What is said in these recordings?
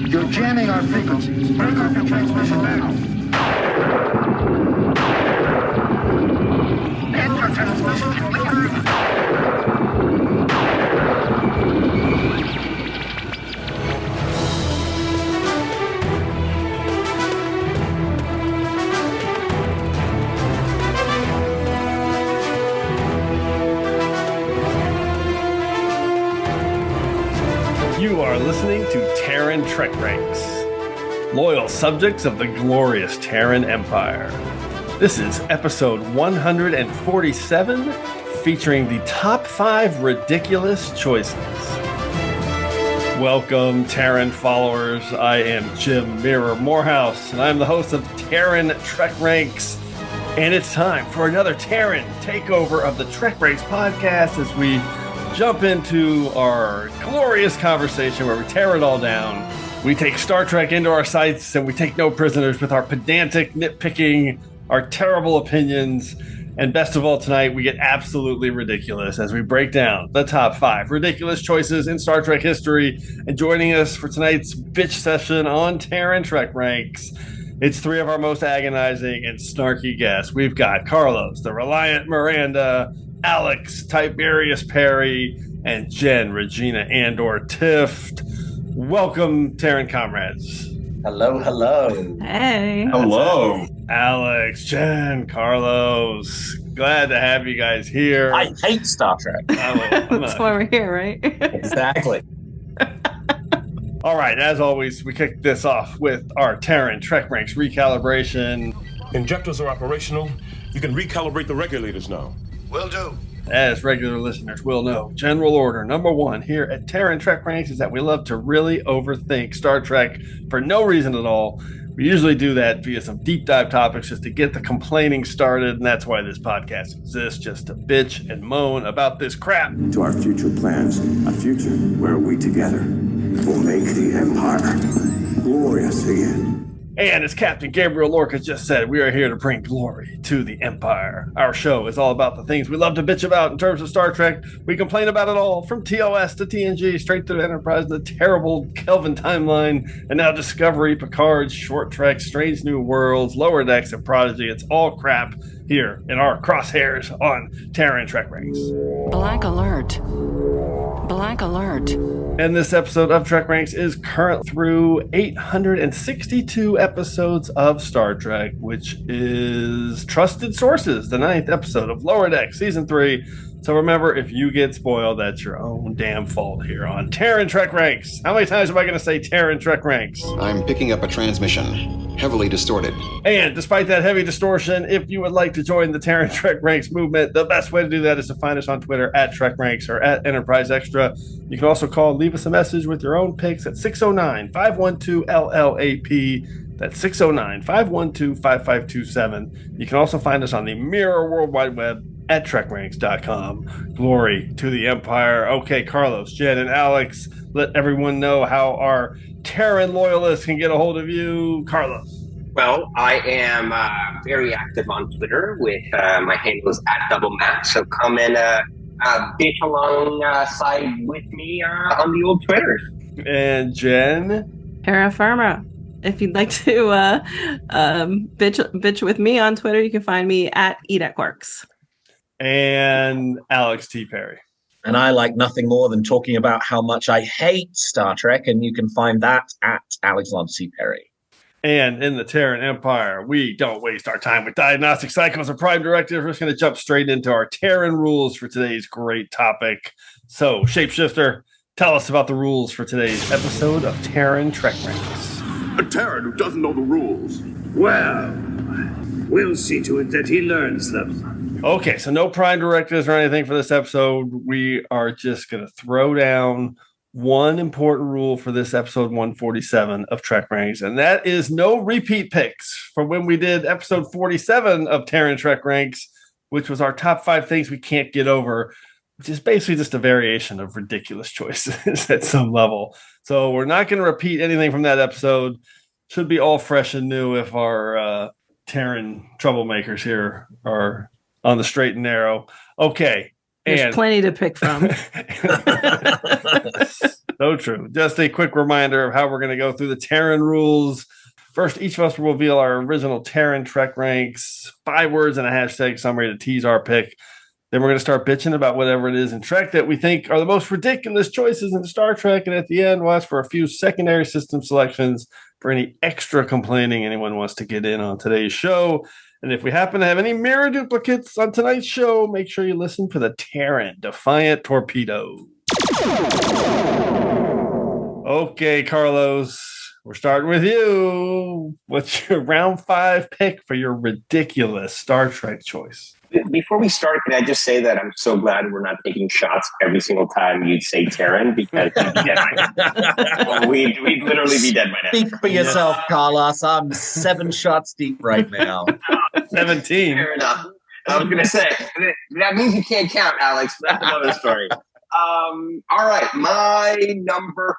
You're jamming our frequencies. Break off your transmission now. End your transmission immediately. You are listening to Terran TrekRanks, loyal subjects of the glorious Terran Empire. This is episode 147, featuring the top 5 ridiculous choices. Welcome, Terran followers. I am Jim Mirror Moorhouse, and I'm the host of Terran TrekRanks. And it's time for another Terran takeover of the TrekRanks podcast as we jump into our glorious conversation where we tear it all down. We take Star Trek into our sights and we take no prisoners with our pedantic nitpicking, our terrible opinions, and best of all tonight, we get absolutely ridiculous as we break down the top 5 ridiculous choices in Star Trek history. And joining us for tonight's bitch session on Terran TrekRanks, it's 3 of our most agonizing and snarky guests. We've got Carlos, the Reliant Miranda, Alex, Tiberius Perry, and Jenn, Regina Andor, Tifft. Welcome, Terran comrades. Hello, hello. Hey. Hello. Alex, Jenn, Carlos. Glad to have you guys here. I hate Star Trek. That's why we're here, right? Exactly. All right, as always, we kick this off with our Terran TrekRanks recalibration. Injectors are operational. You can recalibrate the regulators now. Will do. As regular listeners will know, general order number 1 here at Terran TrekRanks is that we love to really overthink Star Trek for no reason at all. We usually do that via some deep dive topics just to get the complaining started, and that's why this podcast exists, just to bitch and moan about this crap. To our future plans, a future where we together will make the Empire glorious again. And as Captain Gabriel Lorca just said, we are here to bring glory to the Empire. Our show is all about the things we love to bitch about in terms of Star Trek. We complain about it all, from TOS to TNG, straight to Enterprise, the terrible Kelvin timeline, and now Discovery, Picard, Short Trek, Strange New Worlds, Lower Decks, and Prodigy. It's all crap here in our crosshairs on Terran TrekRanks. Black alert. Black alert. And this episode of TrekRanks is current through 862 episodes of Star Trek, which is Trusted Sources, the 9th episode of Lower Deck, Season 3. So remember, if you get spoiled, that's your own damn fault here on Terran TrekRanks. How many times am I going to say Terran TrekRanks? I'm picking up a transmission, heavily distorted. And despite that heavy distortion, if you would like to join the Terran TrekRanks movement, the best way to do that is to find us on Twitter at TrekRanks or at Enterprise Extra. You can also call and leave us a message with your own picks at 609-512-LLAP. That's 609-512-5527. You can also find us on the Mirror World Wide Web at TrekRanks.com. Glory to the Empire. Okay, Carlos, Jenn, and Alex, let everyone know how our Terran loyalists can get a hold of you. Carlos. Well, I am very active on Twitter with my handle is @DoubleMac, so come and bitch alongside with me on the old Twitters. And Jenn. Terra Firma. If you'd like to bitch with me on Twitter, you can find me at @EatAtQuarks. And Alex T. Perry. And I like nothing more than talking about how much I hate Star Trek, and you can find that at Alexander C. Perry. And in the Terran Empire, we don't waste our time with diagnostic cycles or prime directives. We're just going to jump straight into our Terran rules for today's great topic. So, Shapeshifter, tell us about the rules for today's episode of Terran TrekRanks. A Terran who doesn't know the rules. Well, we'll see to it that he learns them. Okay, so no prime directives or anything for this episode. We are just going to throw down one important rule for this episode 147 of TrekRanks, and that is no repeat picks from when we did episode 47 of Terran TrekRanks, which was our top 5 things we can't get over, which is basically just a variation of ridiculous choices at some level. So we're not going to repeat anything from that episode. Should be all fresh and new if our Terran troublemakers here are on the straight and narrow. Okay, There's plenty to pick from. So true. Just a quick reminder of how we're going to go through the Terran rules. First, each of us will reveal our original Terran Trek ranks, 5 words and a hashtag summary to tease our pick. Then we're going to start bitching about whatever it is in Trek that we think are the most ridiculous choices in Star Trek. And at the end, we'll ask for a few secondary system selections for any extra complaining anyone wants to get in on today's show. And if we happen to have any mirror duplicates on tonight's show, make sure you listen for the Terran Defiant Torpedo. Okay, Carlos. We're starting with you. What's your round 5 pick for your ridiculous Star Trek choice? Before we start, can I just say that I'm so glad we're not taking shots every single time you'd say Terran, because we'd be dead by now. We'd literally be dead by now. Speak for yourself, Carlos. I'm 7 shots deep right now. 17. Fair enough. I was going to say, that means you can't count, Alex. That's another story. All right, my number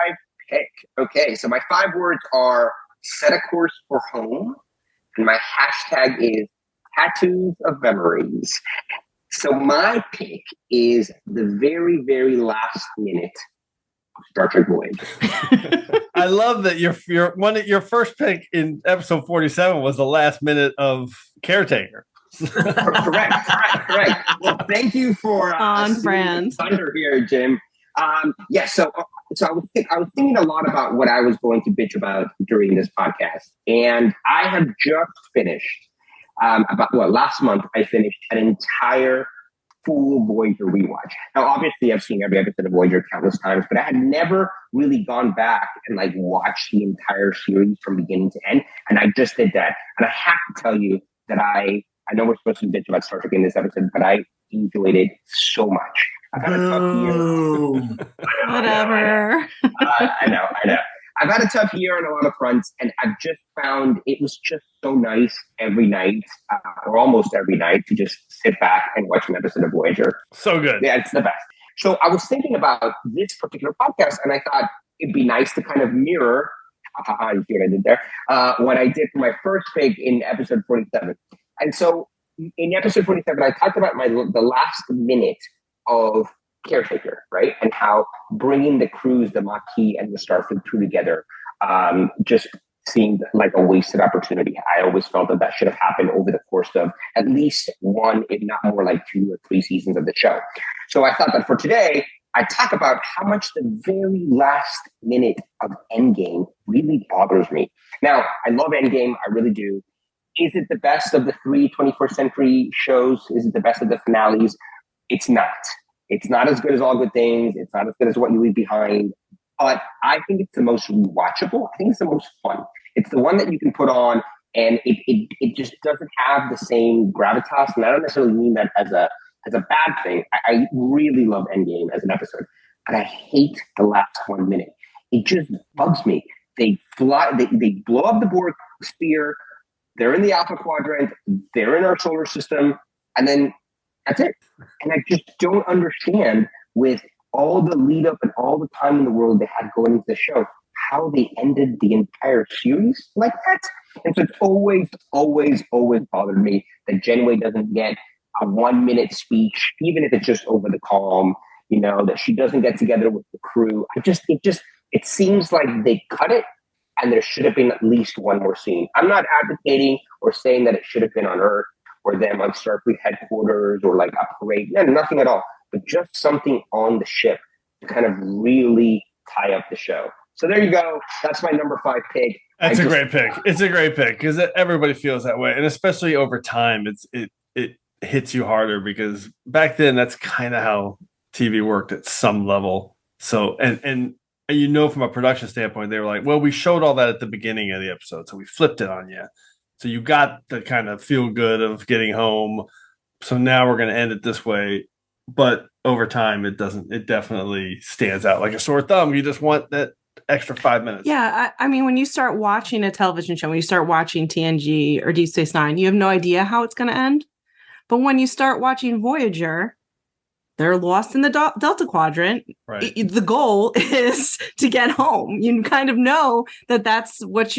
5 pick. Okay, so my 5 words are set a course for home, and my hashtag is tattoos of memories. So my pick is the very, very last minute of Star Trek Voyager. I love that your first pick in episode 47 was the last minute of Caretaker. Correct. Well, thank you for on brand thunder here, Jim. So I was thinking a lot about what I was going to bitch about during this podcast, and I have just finished last month I finished an entire full Voyager rewatch. Now, obviously, I've seen every episode of Voyager countless times, but I had never really gone back and watched the entire series from beginning to end, and I just did that. And I have to tell you that I know we're supposed to bitch about Star Trek in this episode, but I enjoyed it so much. I've had a tough year. Whatever. I know. I've had a tough year on a lot of fronts, and I've just found it was just so nice every night, or almost every night, to just sit back and watch an episode of Voyager. So good. Yeah, it's the best. So I was thinking about this particular podcast, and I thought it'd be nice to kind of mirror, you see what I did there, what I did for my first pick in episode 47. And so in episode 47, I talked about the last minute of Caretaker, right? And how bringing the crews, the Maquis and the Starfleet crew together just seemed like a wasted opportunity. I always felt that should have happened over the course of at least 1, if not more, 2 or 3 seasons of the show. So I thought that for today, I'd talk about how much the very last minute of Endgame really bothers me. Now, I love Endgame. I really do. Is it the best of the 3 21st century shows? Is it the best of the finales? It's not. It's not as good as All Good Things. It's not as good as What You Leave Behind. But I think it's the most rewatchable. I think it's the most fun. It's the one that you can put on, and it just doesn't have the same gravitas. And I don't necessarily mean that as a bad thing. I really love Endgame as an episode, but I hate the last 1 minute. It just bugs me. They fly. They blow up the Borg sphere. They're in the Alpha Quadrant. They're in our solar system, and then that's it. And I just don't understand, with all the lead up and all the time in the world they had going into the show, how they ended the entire series like that. And so it's always bothered me that Janeway doesn't get a 1 minute speech, even if it's just over the comm, that she doesn't get together with the crew. It seems like they cut it, and there should have been at least one more scene. I'm not advocating or saying that it should have been on Earth, or them on Starfleet headquarters, or a parade. No, nothing at all. But just something on the ship to kind of really tie up the show. So there you go. That's my number 5 pick. That's a great pick. It's a great pick because everybody feels that way, and especially over time, it hits you harder, because back then that's kind of how TV worked at some level. So and from a production standpoint, they were like, well, we showed all that at the beginning of the episode, so we flipped it on you. So you got the kind of feel good of getting home. So now we're going to end it this way. But over time, it doesn't. It definitely stands out like a sore thumb. You just want that extra 5 minutes. Yeah. I mean, when you start watching a television show, when you start watching TNG or Deep Space Nine, you have no idea how it's going to end. But when you start watching Voyager, they're lost in the Delta Quadrant. Right. The goal is to get home. You kind of know that's what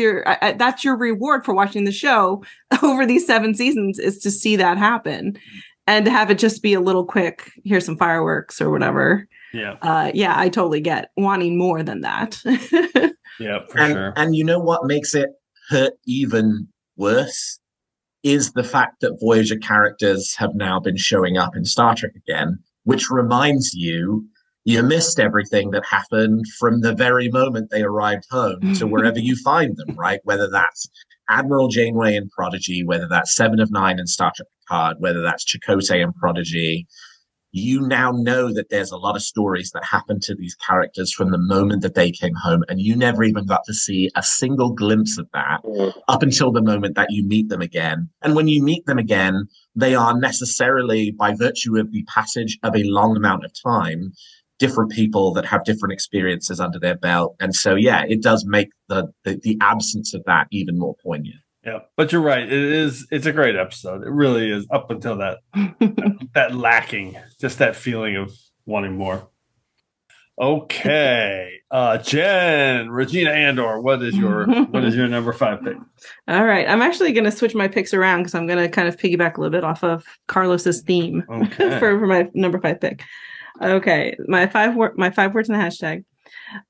that's your reward for watching the show over these 7 seasons, is to see that happen. And to have it just be a little quick, here's some fireworks or whatever. Yeah. I totally get wanting more than that. Yeah, for sure. And you know what makes it hurt even worse is the fact that Voyager characters have now been showing up in Star Trek again, which reminds you missed everything that happened from the very moment they arrived home to wherever you find them, right? Whether that's Admiral Janeway in Prodigy, whether that's Seven of Nine in Star Trek Picard, whether that's Chakotay in Prodigy. You now know that there's a lot of stories that happened to these characters from the moment that they came home, and you never even got to see a single glimpse of that up until the moment that you meet them again. And when you meet them again, they are necessarily, by virtue of the passage of a long amount of time, different people that have different experiences under their belt. And so, yeah, it does make the absence of that even more poignant. Yeah, but you're right. It's a great episode. It really is, up until that that lacking, just that feeling of wanting more. Okay. Jenn, Regina Andor, what is your number 5 pick? All right. I'm actually going to switch my picks around because I'm going to kind of piggyback a little bit off of Carlos's theme for my number 5 pick. Okay. My five words in the hashtag.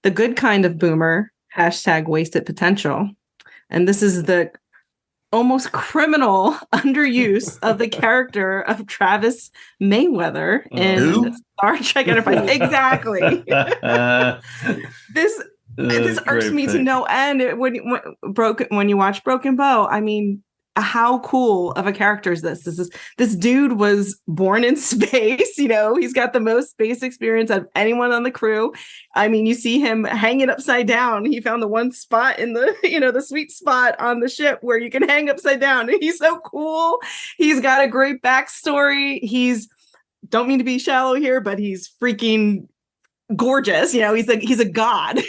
The good kind of boomer, #wasted potential. And this is the almost criminal underuse of the character of Travis Mayweather in Star Trek Enterprise. Exactly. This irks me to no end. When you watch Broken Bow, I mean, how cool of a character is this? This dude was born in space. You know, he's got the most space experience of anyone on the crew. I mean, you see him hanging upside down. He found the one spot in the sweet spot on the ship where you can hang upside down. He's so cool. He's got a great backstory. Don't mean to be shallow here, but he's freaking gorgeous. You know, he's a god,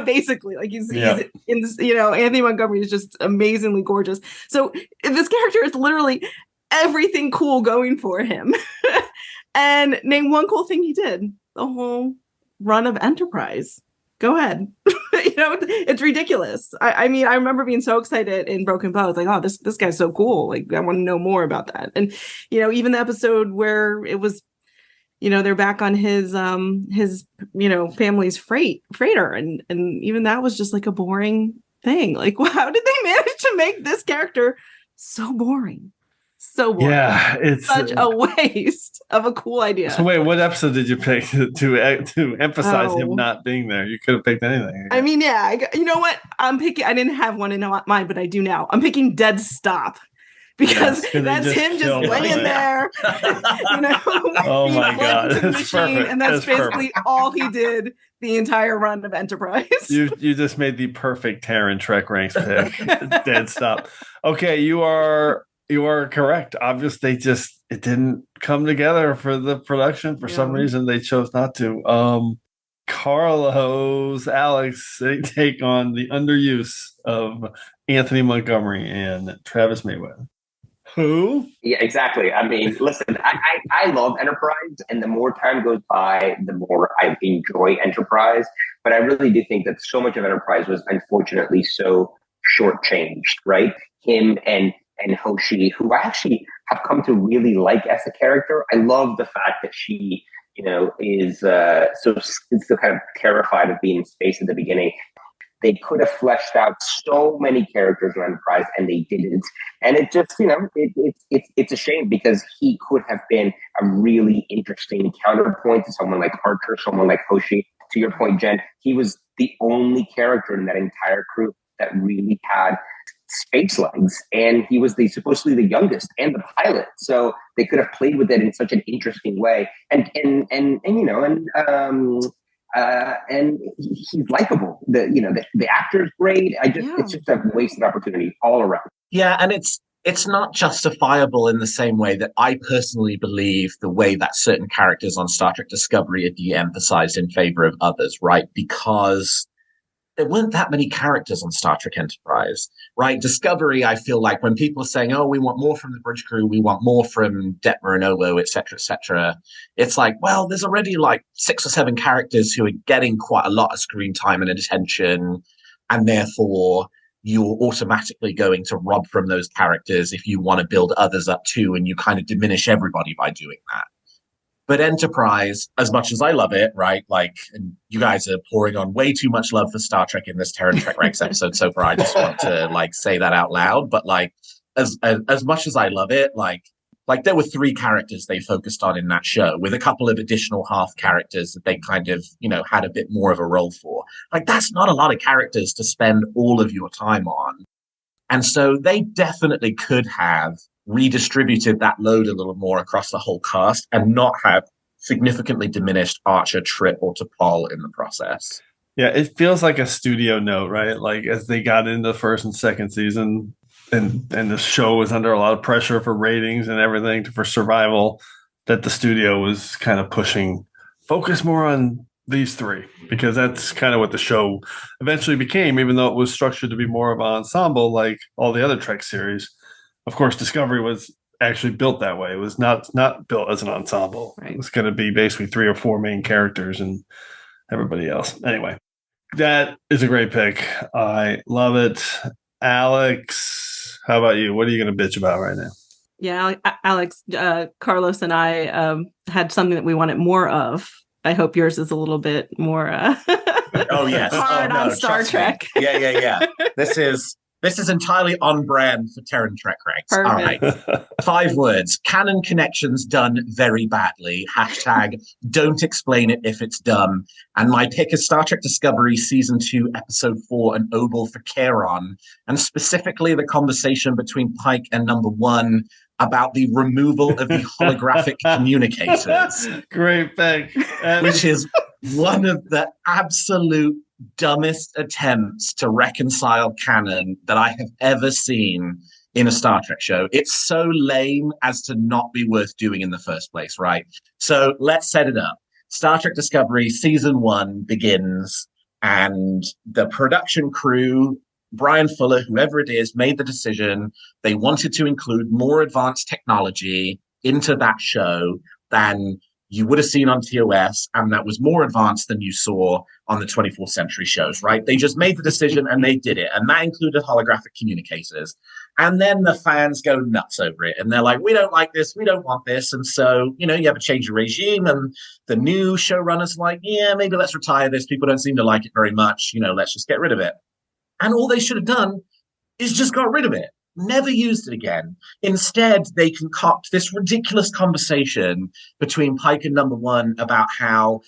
basically. Like he's in this, Anthony Montgomery is just amazingly gorgeous. So this character is literally everything cool going for him. And name one cool thing he did the whole run of Enterprise. Go ahead. It's ridiculous. I mean, I remember being so excited in Broken Bow. It's like, oh, this guy's so cool. Like, I want to know more about that. And, even the episode where it was, they're back on his family's freighter. And even that was just like a boring thing. Like, how did they manage to make this character so boring? So boring. Yeah, it's such a waste of a cool idea. So wait, what episode did you pick to emphasize him not being there? You could have picked anything. I mean, yeah. You know what? I'm picking. I didn't have one in mind, but I do now. I'm picking Dead Stop. Because that's him just laying there, oh my god, the machine, and that's basically all he did the entire run of Enterprise. You just made the perfect Terran TrekRanks pick. Dead Stop. Okay, you are correct. Obviously, it didn't come together for the production. For some reason, they chose not to. Carlos, Alex, they take on the underuse of Anthony Montgomery and Travis Mayweather. Who? Yeah, exactly. I mean, listen, I love Enterprise, and the more time goes by, the more I enjoy Enterprise. But I really do think that so much of Enterprise was unfortunately so shortchanged, right? Him and Hoshi, who I actually have come to really like as a character. I love the fact that she, is so kind of terrified of being in space at the beginning. They could have fleshed out so many characters in Enterprise, and they didn't. And it just, it's a shame because he could have been a really interesting counterpoint to someone like Archer, someone like Hoshi. To your point, Jen, he was the only character in that entire crew that really had space legs, and he was supposedly the youngest and the pilot. So they could have played with it in such an interesting way. And he's likable. The actor's great. It's just a wasted opportunity all around. Yeah, and it's not justifiable in the same way that I personally believe the way that certain characters on Star Trek Discovery are de-emphasized in favor of others, right? Because there weren't that many characters on Star Trek Enterprise, right? Discovery, I feel like when people are saying, oh, we want more from the bridge crew, we want more from Detmer and Olo, et cetera, it's like, well, there's already like 6 or 7 characters who are getting quite a lot of screen time and attention, and therefore you're automatically going to rob from those characters if you want to build others up too, and you kind of diminish everybody by doing that. But Enterprise, as much as I love it, right? Like, and you guys are pouring on way too much love for Star Trek in this Terran TrekRanks episode so far. I just want to like say that out loud. But like, as much as I love it, like there were 3 characters they focused on in that show, with a couple of additional half characters that they kind of, you know, had a bit more of a role for. Like, that's not a lot of characters to spend all of your time on. And so they definitely could have redistributed that load a little more across the whole cast and not have significantly diminished Archer, Trip, or T'Pol in the process. Yeah, it feels like a studio note, right? Like, as they got into the first and second season, and the show was under a lot of pressure for ratings and everything for survival, that the studio was kind of pushing focus more on these 3, because that's kind of what the show eventually became, even though it was structured to be more of an ensemble like all the other Trek series. Of course, Discovery was actually built that way. It was not built as an ensemble. Right. It was going to be basically 3 or 4 main characters and everybody else. Anyway, that is a great pick. I love it. Alex, how about you? What are you going to bitch about right now? Yeah, Alex, Carlos and I had something that we wanted more of. I hope yours is a little bit more oh yes, hard on Star Trek. Yeah. This is entirely on brand for Terran TrekRanks. All right. 5 words. Canon connections done very badly. # don't explain it if it's dumb. And my pick is Star Trek Discovery Season 2, Episode 4, An Obol for Charon. And specifically the conversation between Pike and Number 1 about the removal of the holographic communicators. Great pick. Which is one of the absolute dumbest attempts to reconcile canon that I have ever seen in a Star Trek show. It's so lame as to not be worth doing in the first place, right? So let's set it up. Star Trek Discovery Season 1 begins, and the production crew, Brian Fuller, whoever it is, made the decision they wanted to include more advanced technology into that show than you would have seen on TOS, and that was more advanced than you saw on the 24th century shows, right? They just made the decision and they did it. And that included holographic communicators. And then the fans go nuts over it. And they're like, we don't like this. We don't want this. And so, you know, you have a change of regime, and the new showrunner's like, yeah, maybe let's retire this. People don't seem to like it very much. You know, let's just get rid of it. And all they should have done is just got rid of it. Never used it again. Instead, they concoct this ridiculous conversation between Pike and Number 1 about how,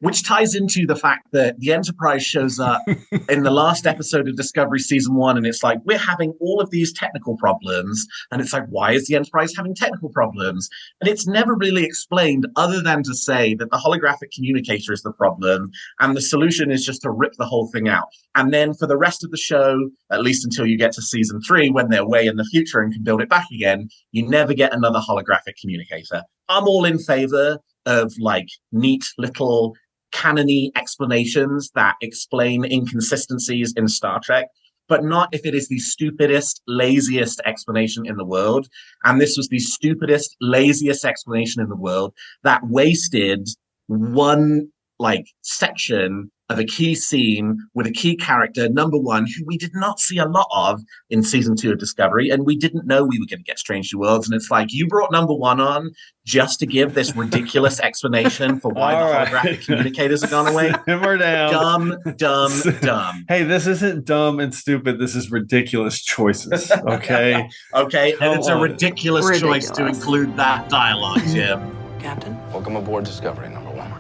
which ties into the fact that the Enterprise shows up in the last episode of Discovery Season 1, and it's like, we're having all of these technical problems, and it's like, why is the Enterprise having technical problems? And it's never really explained, other than to say that the holographic communicator is the problem, and the solution is just to rip the whole thing out. And then for the rest of the show, at least until you get to Season 3, when they're way in the future and can build it back again, you never get another holographic communicator. I'm all in favor of like neat little canon-y explanations that explain inconsistencies in Star Trek, but not if it is the stupidest, laziest explanation in the world. And this was the stupidest, laziest explanation in the world that wasted one like section of a key scene with a key character, Number 1, who we did not see a lot of in Season 2 of Discovery, and we didn't know we were going to get Strange New Worlds. And it's like, you brought Number 1 on just to give this ridiculous explanation for why the holographic communicators have gone away. Simmer down. Dumb. Hey, this isn't dumb and stupid. This is ridiculous choices, okay? Okay, and it's a ridiculous choice to include that dialogue, Jim. Captain? Welcome aboard Discovery, Number 1.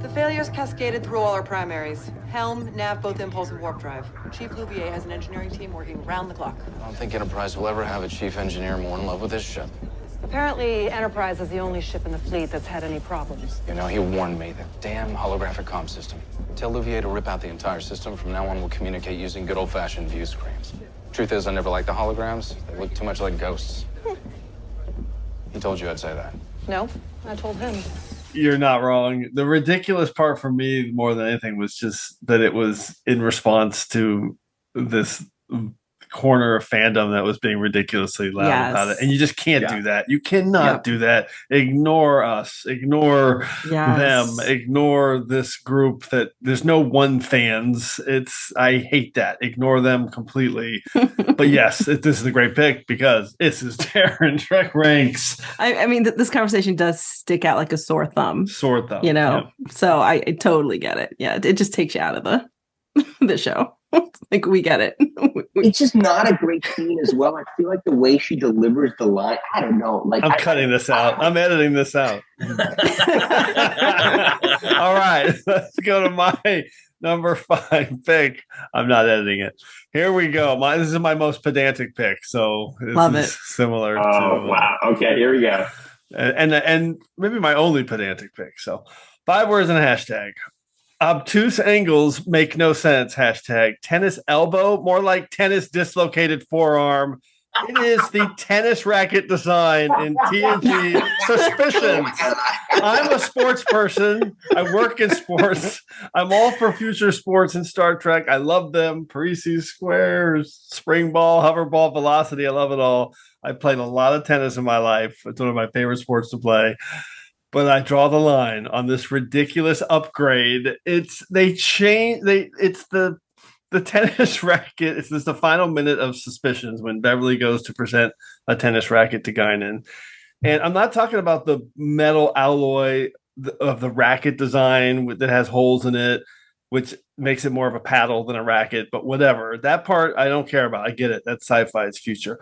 The failures cascaded through all our primaries. Helm, nav, both impulse and warp drive. Chief Louvier has an engineering team working round the clock. I don't think Enterprise will ever have a chief engineer more in love with his ship. Apparently, Enterprise is the only ship in the fleet that's had any problems. You know, he warned me, that damn holographic comm system. Tell Louvier to rip out the entire system. From now on, we'll communicate using good old-fashioned view screens. Truth is, I never liked the holograms. They look too much like ghosts. He told you I'd say that. No, I told him. You're not wrong. The ridiculous part for me, more than anything, was just that it was in response to this corner of fandom that was being ridiculously loud about it. And you just can't do that. You cannot do that. Ignore us. Ignore them. Ignore this group that there's no one fans. I hate that. Ignore them completely. But yes, this is a great pick because this is Terran TrekRanks. I mean, this conversation does stick out like a sore thumb. You know, so I totally get it. Yeah, it just takes you out of the show. Like, we get it. It's just not a great scene as well. I feel like the way she delivers the line, I don't know. Like, I'm cutting this out. I'm editing this out. All right, let's go to my number 5 pick. I'm not editing it. Here we go. This is my most pedantic pick, so Love it. Similar. Oh, wow. Okay, here we go. And maybe my only pedantic pick. So 5 words and a hashtag. Obtuse angles make no sense. Hashtag tennis elbow, more like tennis dislocated forearm. It is the tennis racket design in TNG Suspicions. I'm a sports person. I work in sports. I'm all for future sports in Star Trek. I love them. Parisi squares, spring ball, hover ball, velocity. I love it all. I played a lot of tennis in my life. It's one of my favorite sports to play. But I draw the line on this ridiculous upgrade. It's the tennis racket. It's the final minute of Suspicions when Beverly goes to present a tennis racket to Guinan. And I'm not talking about the metal alloy of the racket design that has holes in it, which makes it more of a paddle than a racket, but whatever. That part I don't care about. I get it. That's sci-fi. It's future.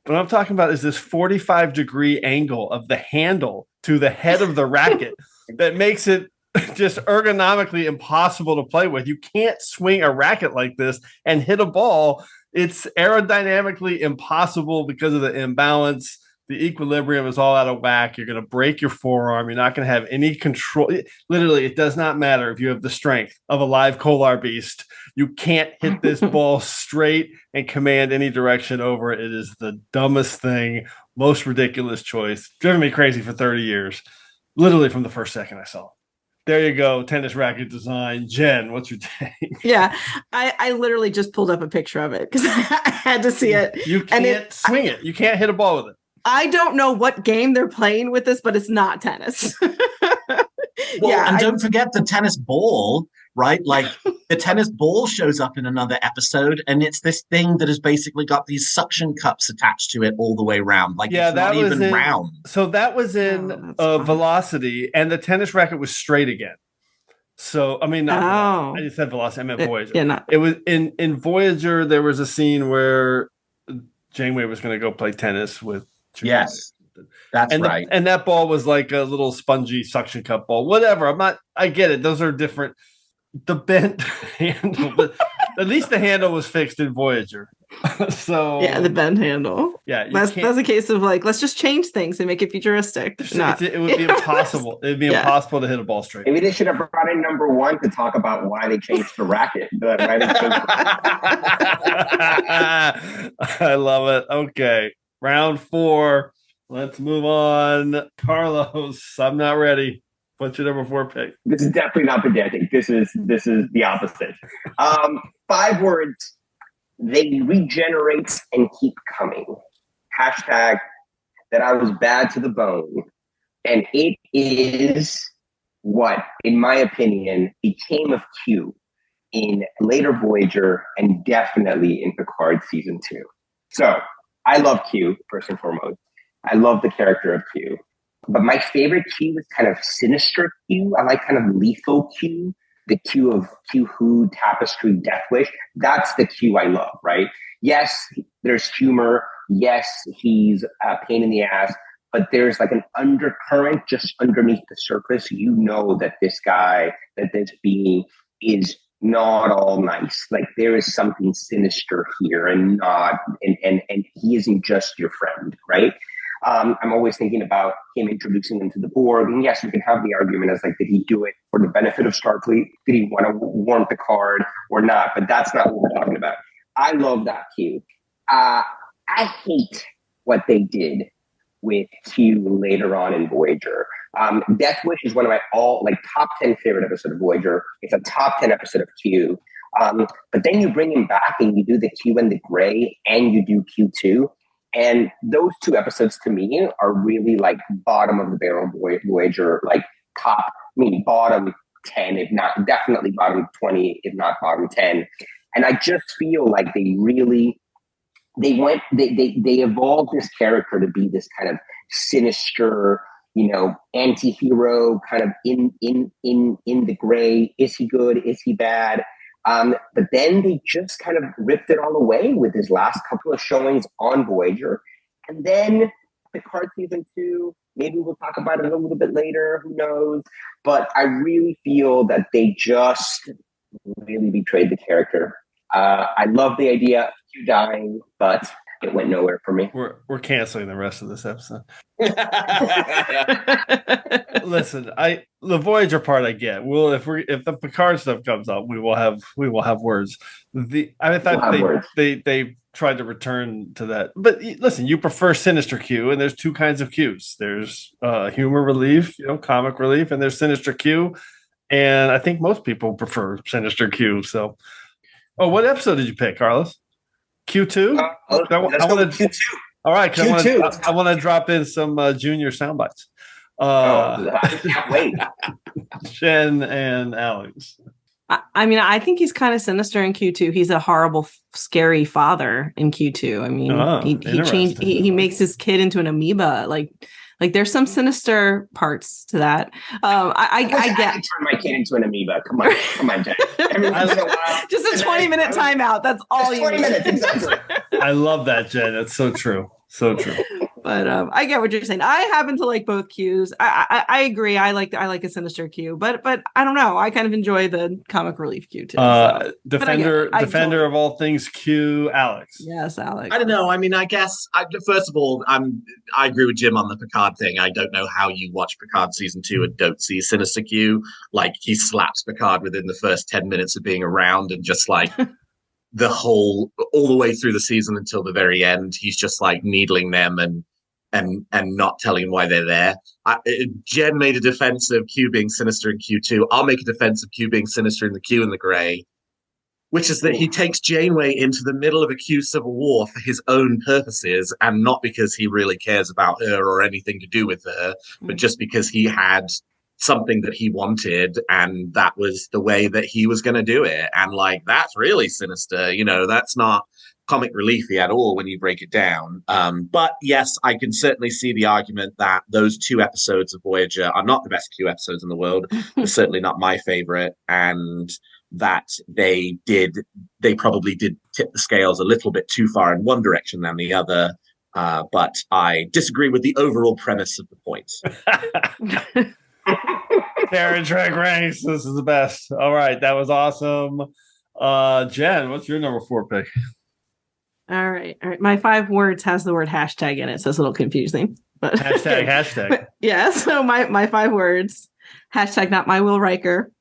What I'm talking about is this 45-degree angle of the handle to the head of the racket that makes it just ergonomically impossible to play with. You can't swing a racket like this and hit a ball. It's aerodynamically impossible because of the imbalance. The equilibrium is all out of whack. You're going to break your forearm. You're not going to have any control. Literally, it does not matter if you have the strength of a live Kolar beast. You can't hit this ball straight and command any direction over it. It is the dumbest thing, most ridiculous choice. Driven me crazy for 30 years, literally from the first second I saw it. There you go, tennis racket design. Jen, what's your take? Yeah, I literally just pulled up a picture of it because I had to see it. You can't swing it. You can't hit a ball with it. I don't know what game they're playing with this, but it's not tennis. Don't forget the tennis ball, right? Like the tennis ball shows up in another episode, and it's this thing that has basically got these suction cups attached to it all the way around. Like, it's not even round. So that was in Velocity, and the tennis racket was straight again. So, I mean, not I just said Velocity. I meant Voyager. It was in Voyager, there was a scene where Janeway was going to go play tennis with Yes, that's right. And that ball was like a little spongy suction cup ball. Whatever. I get it. Those are different. The bent handle, but at least the handle was fixed in Voyager. So yeah, the bent handle. Yeah, that's a case of like, let's just change things and make it futuristic. It would be impossible. It'd be impossible to hit a ball straight. Maybe they should have brought in number 1 to talk about why they changed the racket. I love it. Okay, round 4. Let's move on. Carlos, I'm not ready. What's your number 4 pick? This is definitely not pedantic. This is the opposite. 5 words. They regenerate and keep coming. Hashtag that I was bad to the bone. And it is what, in my opinion, became of Q in later Voyager and definitely in Picard season 2. So I love Q, first and foremost. I love the character of Q. But my favorite Q is kind of sinister Q. I like kind of lethal Q. The Q of Q Who, Tapestry, Death Wish. That's the Q I love, right? Yes, there's humor. Yes, he's a pain in the ass. But there's like an undercurrent just underneath the surface. You know that this guy, that this being is not all nice. Like there is something sinister here and he isn't just your friend, right? I'm always thinking about him introducing them to the Borg. And yes, you can have the argument as like, did he do it for the benefit of Starfleet? Did he want to warn Picard or not? But that's not what we're talking about. I love that Q. I hate what they did with Q later on in Voyager. Death Wish is one of my top 10 favorite episode of Voyager. It's a top 10 episode of Q. But then you bring him back and you do the Q and the Gray and you do Q2. And those two episodes to me are really like bottom of the barrel Voyager, like bottom 10, if not definitely bottom 20, if not bottom 10. And I just feel like they evolved this character to be this kind of sinister, anti-hero kind of in the gray. Is he good? Is he bad? But then they just kind of ripped it all away with his last couple of showings on Voyager. And then Picard season 2, maybe we'll talk about it a little bit later, who knows? But I really feel that they just really betrayed the character. I love the idea of Q dying, but it went nowhere for me. We're canceling the rest of this episode. Listen, the Voyager part I get. Well, if the Picard stuff comes up, we will have words. I thought they tried to return to that. But listen, you prefer sinister Q, and there's two kinds of Qs. There's humor relief, comic relief, and there's sinister Q. And I think most people prefer sinister Q. So, what episode did you pick, Carlos? Q2? Let's go with Q2. All right, I want to drop in some junior sound bites. I can't wait. Jenn and Alex. I think he's kind of sinister in Q2. He's a horrible, scary father in Q2. He makes his kid into an amoeba. Like there's some sinister parts to that. I get turn my kid into an amoeba. Come on, Jenn. Just a 20-minute timeout. That's all you 20 need. minutes, exactly. I love that, Jenn. That's so true. So true. But I get what you're saying. I happen to like both Qs. I agree. I like a sinister Q, but I don't know. I kind of enjoy the comic relief Q too. So. Defender of all things Q, Alex. Yes, Alex. I don't know. I mean, I guess first of all, I agree with Jim on the Picard thing. I don't know how you watch Picard season 2 and don't see sinister Q. Like he slaps Picard within the first 10 minutes of being around, and just like. All the way through the season until the very end, he's just like needling them and not telling them why they're there. Jenn made a defense of Q being sinister in Q2. I'll make a defense of Q being sinister in the Q and the Gray, which is that he takes Janeway into the middle of a Q civil war for his own purposes, and not because he really cares about her or anything to do with her, but just because he had something that he wanted, and that was the way that he was going to do it. And like, that's really sinister. That's not comic reliefy at all when you break it down. But yes, I can certainly see the argument that those 2 episodes of Voyager are not the best Q episodes in the world. They're certainly not my favorite. And that they probably did tip the scales a little bit too far in one direction than the other. But I disagree with the overall premise of the points. Terran TrekRanks, this is the best. All right, that was awesome. Jenn, what's your number 4 pick? All right. My 5 words has the word hashtag in it, so it's a little confusing. But hashtag. Yeah. So my 5 words: hashtag not my Will Riker,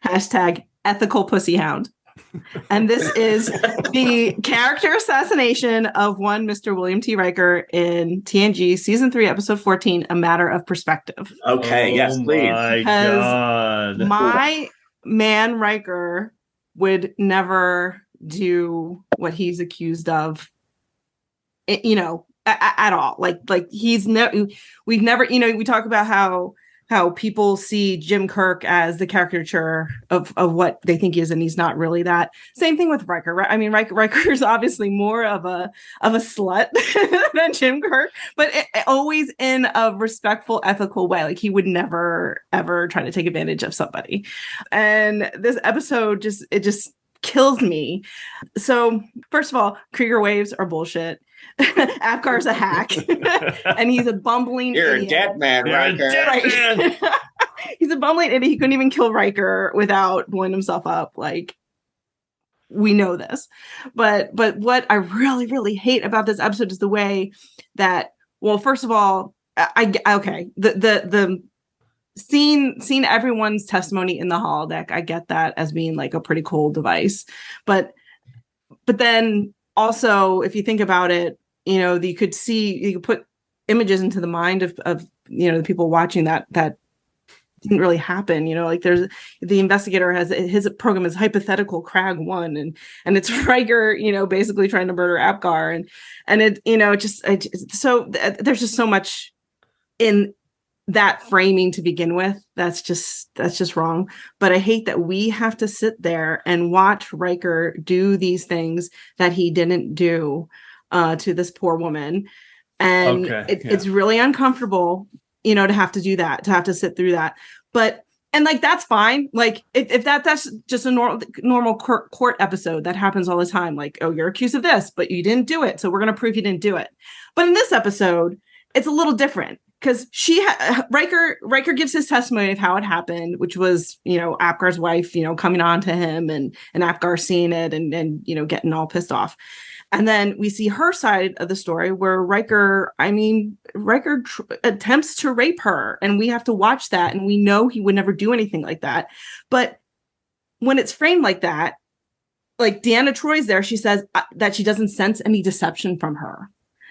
hashtag ethical pussy hound. And this is the character assassination of one Mr. William T. Riker in TNG season 3, episode 14, A Matter of Perspective. Okay, yes, please. My God. My man Riker would never do what he's accused of, at all. Like we've never, we talk about how people see Jim Kirk as the caricature of what they think he is, and he's not really that. Same thing with Riker, right? I mean, Riker is obviously more of a slut than Jim Kirk, but always in a respectful, ethical way. Like he would never, ever try to take advantage of somebody. And this episode just kills me. So first of all, Krieger waves are bullshit. Apgar's a hack, and he's a bumbling You're idiot. a dead man, Riker. He's a bumbling idiot. He couldn't even kill Riker without blowing himself up. Like, we know this. But what I really, really hate about this episode is the way that, well, first of all, the seeing everyone's testimony in the holodeck, I get that as being like a pretty cool device. But then also, if you think about it, you could put images into the mind of the people watching that didn't really happen. Like there's the investigator has his program is hypothetical Crag 1 and it's Riker, basically trying to murder Apgar and it, there's just so much in that framing to begin with. That's just wrong. But I hate that we have to sit there and watch Riker do these things that he didn't do to this poor woman. And it's really uncomfortable, to have to do that, to have to sit through that. But, and like, that's fine. Like if that's just a normal court episode that happens all the time. Like, oh, you're accused of this, but you didn't do it. So we're going to prove you didn't do it. But in this episode, it's a little different. Because Riker gives his testimony of how it happened, which was, Apgar's wife, coming on to him and Apgar seeing it and getting all pissed off. And then we see her side of the story where Riker attempts to rape her, and we have to watch that. And we know he would never do anything like that. But when it's framed like that, like Deanna Troy's there, she says that she doesn't sense any deception from her.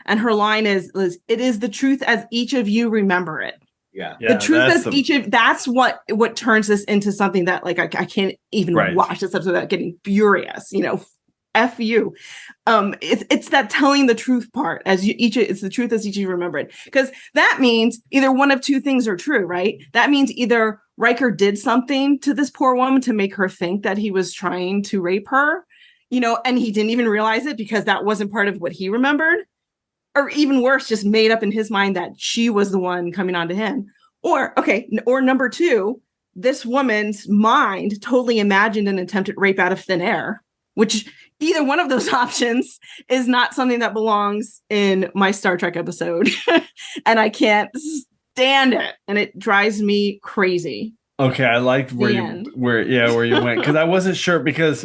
And her line is, it is the truth as each of you remember it. Yeah. The truth as each of, that's what turns this into something that like, I can't even watch this episode without getting furious, F you. It's that telling the truth part it's the truth as each of you remember it. Because that means either one of two things are true, right? That means either Riker did something to this poor woman to make her think that he was trying to rape her, and he didn't even realize it because that wasn't part of what he remembered. Or even worse, just made up in his mind that she was the one coming on to him. Or number two, this woman's mind totally imagined an attempted rape out of thin air, which either one of those options is not something that belongs in my Star Trek episode. And I can't stand it. And it drives me crazy. Okay, I liked where you went. Because I wasn't sure, because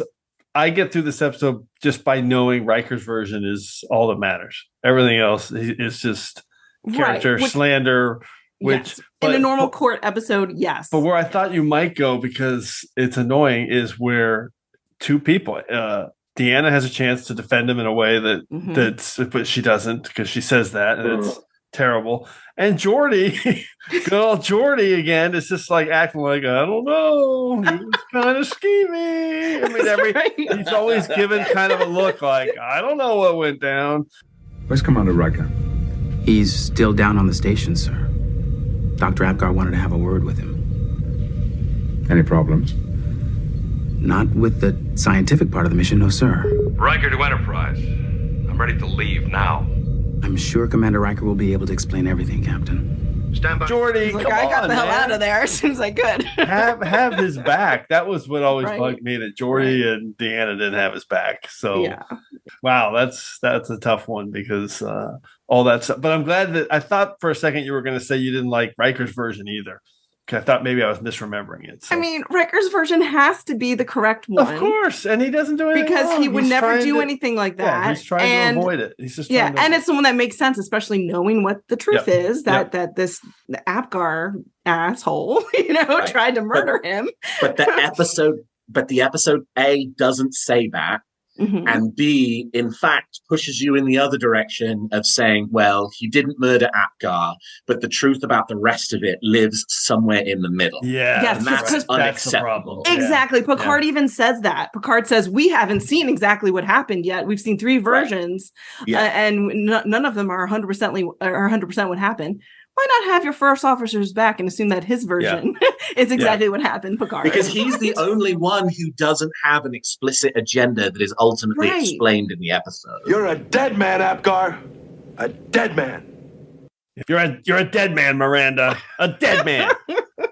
I get through this episode just by knowing Riker's version is all that matters. Everything else is just character slander. Which in a normal court episode, yes. But where I thought you might go, because it's annoying, is where two people, Deanna has a chance to defend him in a way but she doesn't, because she says that, and it's terrible. And Geordi, good old Geordi again, is just like acting like, I don't know, he was kind of scheming. I mean, he's always given kind of a look like, I don't know what went down. Where's Commander Riker? He's still down on the station, sir. Dr. Apgar wanted to have a word with him. Any problems? Not with the scientific part of the mission, no, sir. Riker to Enterprise. I'm ready to leave now. I'm sure Commander Riker will be able to explain everything, Captain. Stand by. Geordi, I got the hell out of there as soon as I could. have his back. That was what always bugged me, that Geordi and Deanna didn't have his back. So, wow, that's a tough one, because all that stuff. But I'm glad that I thought for a second you were going to say you didn't like Riker's version either. I thought maybe I was misremembering it. So. I mean, Riker's version has to be the correct one. Of course. And he doesn't do anything because wrong. he would never do anything like that. Yeah, he's trying to avoid it. He's just and it's the one that makes sense, especially knowing what the truth is, that this Apgar asshole, tried to murder him. But the episode A doesn't say that. Mm-hmm. And B, in fact, pushes you in the other direction of saying, well, he didn't murder Apgar, but the truth about the rest of it lives somewhere in the middle. Yeah. Yes, and that's unacceptable. Exactly. Picard even says that. Picard says, we haven't seen exactly what happened yet. We've seen 3 versions, and none of them are 100% what happened. Why not have your first officer's back and assume that his version is exactly what happened, Picard? Because he's the only one who doesn't have an explicit agenda that is ultimately explained in the episode. You're a dead man, Apgar. A dead man. You're a dead man, Miranda. A dead man. If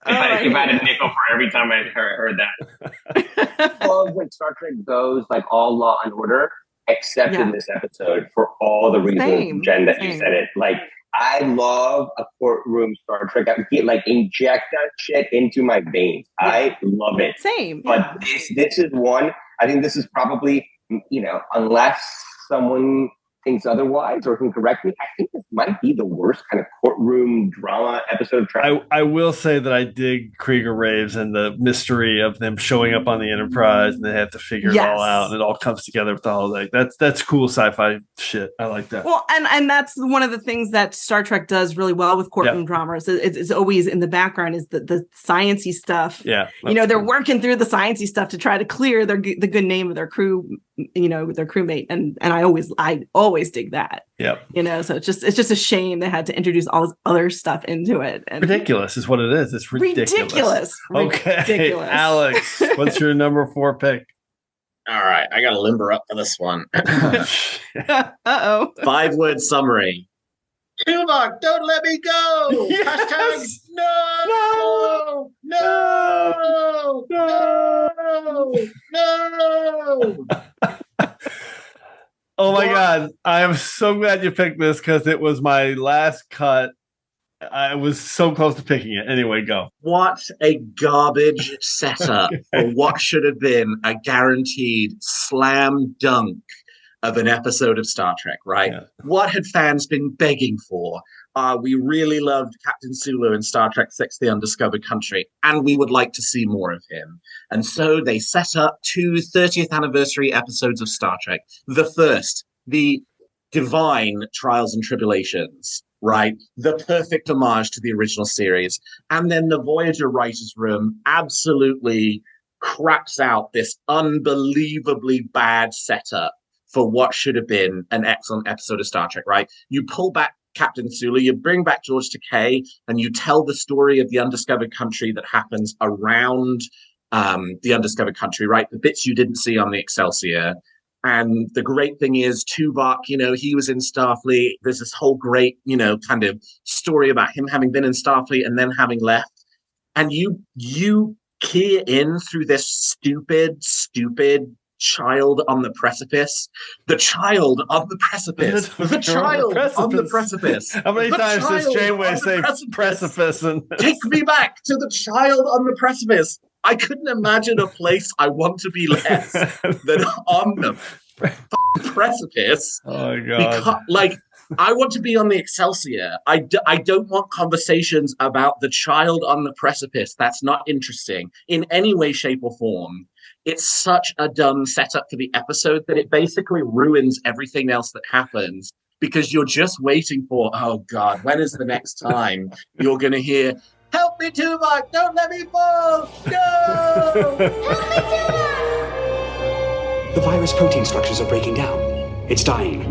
I had a nickel for every time I heard that. I love when Star Trek goes like all Law and Order, except in this episode, for all the reasons, Jen, that you said it. Like, I love a courtroom Star Trek. I get inject that shit into my veins. I love it. Same. But this is one, I think this is probably, unless someone thinks otherwise or can correct me, I think this might be the worst kind of courtroom drama episode of Trek. I will say that I dig Krieger Raves and the mystery of them showing up on the Enterprise and they have to figure it all out and it all comes together with the holodeck. That's cool sci-fi shit. I like that. Well, and that's one of the things that Star Trek does really well with courtroom dramas. It's always in the background is the sciencey stuff. Yeah, they're working through the sciencey stuff to try to clear the good name of their crew, their crewmate, and I always dig that. Yep. So it's just a shame they had to introduce all this other stuff into it. And ridiculous is what it is. It's ridiculous. Okay, ridiculous. Alex, what's your number 4 pick? All right, I got to limber up for this one. Uh-oh. 5-word summary. Tuvok, don't let me go! Yes! Hashtag no! No! No! No! Oh my God. I am so glad you picked this because it was my last cut. I was so close to picking it. Anyway, go. What a garbage setup for what should have been a guaranteed slam dunk of an episode of Star Trek, right? Yeah. What had fans been begging for? We really loved Captain Sulu in Star Trek VI: The Undiscovered Country, and we would like to see more of him. And so they set up 2 30th anniversary episodes of Star Trek. The first, the divine Trials and Tribulations, right? The perfect homage to the original series. And then the Voyager writers' room absolutely craps out this unbelievably bad setup for what should have been an excellent episode of Star Trek, right? You pull back Captain Sulu, you bring back George Takei, and you tell the story of the undiscovered country that happens around the undiscovered country, right? The bits you didn't see on the Excelsior. And the great thing is Tuvok, he was in Starfleet. There's this whole great, kind of story about him having been in Starfleet and then having left. And you key in through this stupid child on the precipice. The child on the precipice. The child on the precipice. How many times does Janeway say precipice? And take me back to the child on the precipice. I couldn't imagine a place I want to be less than on the precipice. Oh, God. Because, I want to be on the Excelsior. I don't want conversations about the child on the precipice. That's not interesting in any way, shape, or form. It's such a dumb setup for the episode that it basically ruins everything else that happens because you're just waiting for, oh, God, when is the next time you're going to hear, help me, Tuvok, don't let me fall, no! Help me, Tuvok! The virus protein structures are breaking down. It's dying.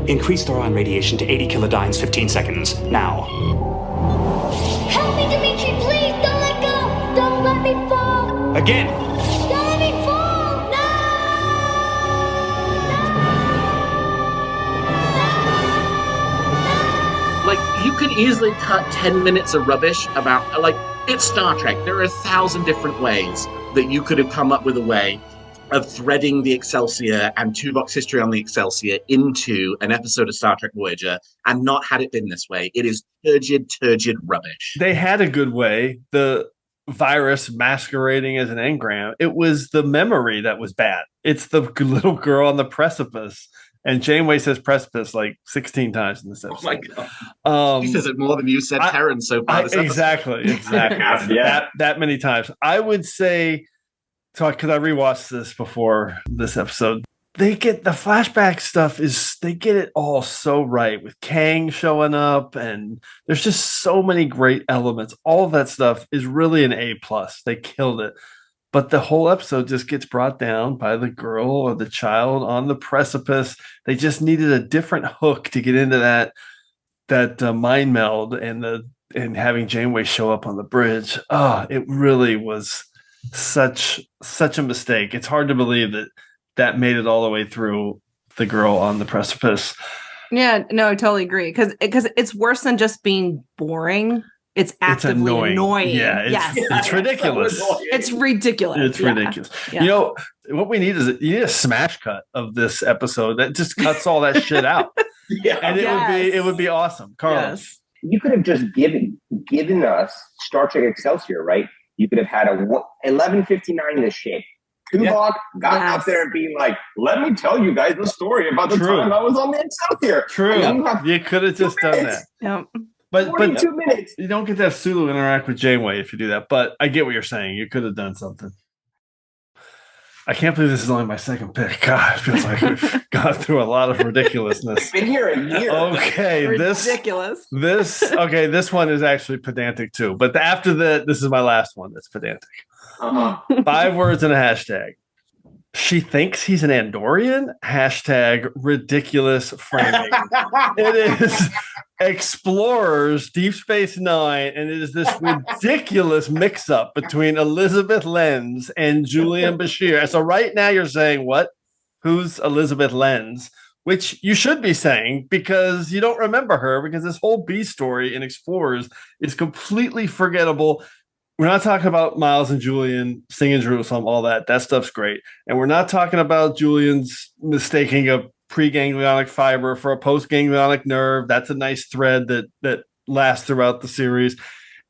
Increase thoron radiation to 80 kilodynes, 15 seconds, now. Help me, Dimitri, please, don't let go! Don't let me fall! Again! Don't let me fall! No! You could easily cut 10 minutes of rubbish about, it's Star Trek. There are 1,000 different ways that you could have come up with a way of threading the Excelsior and Tuvok's history on the Excelsior into an episode of Star Trek Voyager and not had it been this way. It is turgid rubbish. They had a good way. The virus masquerading as an engram. It was the memory that was bad. It's the little girl on the precipice. And Janeway says precipice 16 times in this episode. Oh my God. She says it more than you said Terran so far this episode. Exactly. Yeah. That many times. I would say, because I rewatched this before this episode, they get the flashback stuff they get it all so right with Kang showing up, and there's just so many great elements. All of that stuff is really an A+. They killed it. But the whole episode just gets brought down by the girl or the child on the precipice. They just needed a different hook to get into that mind meld and having Janeway show up on the bridge. It really was such a mistake. It's hard to believe that made it all the way through the girl on the precipice. Yeah, no, I totally agree. Because it's worse than just being boring. It's actively annoying. Yeah, it's ridiculous. It's ridiculous. It's ridiculous. Yeah. What we need is you need a smash cut of this episode that just cuts all that shit out. Yeah, and it would be awesome. Carlos, you could have just given us Star Trek Excelsior, right? You could have had a 11:59 this shit. Tuvok got out there and being like, let me tell you guys the story about the time I was on the Excelsior. True. You could have just done that. Yep. But 42 minutes. You don't get to have Sulu interact with Janeway if you do that. But I get what you're saying. You could have done something. I can't believe this is only my second pick. God, it feels like we've gone through a lot of ridiculously. Been here a year. Okay, ridiculous. This one is actually pedantic too. But after that, this is my last one that's pedantic. 5 words and a hashtag. She thinks he's an Andorian. Hashtag ridiculous framing. It is Explorers, Deep Space Nine, and it is this ridiculous mix-up between Elizabeth Lenz and Julian Bashir. So right now you're saying, what? Who's Elizabeth Lenz? Which you should be saying because you don't remember her because this whole B story in Explorers is completely forgettable. We're not talking about Miles and Julian singing Jerusalem, all that. That stuff's great. And we're not talking about Julian's mistaking a pre-ganglionic fiber for a post-ganglionic nerve. That's a nice thread that lasts throughout the series.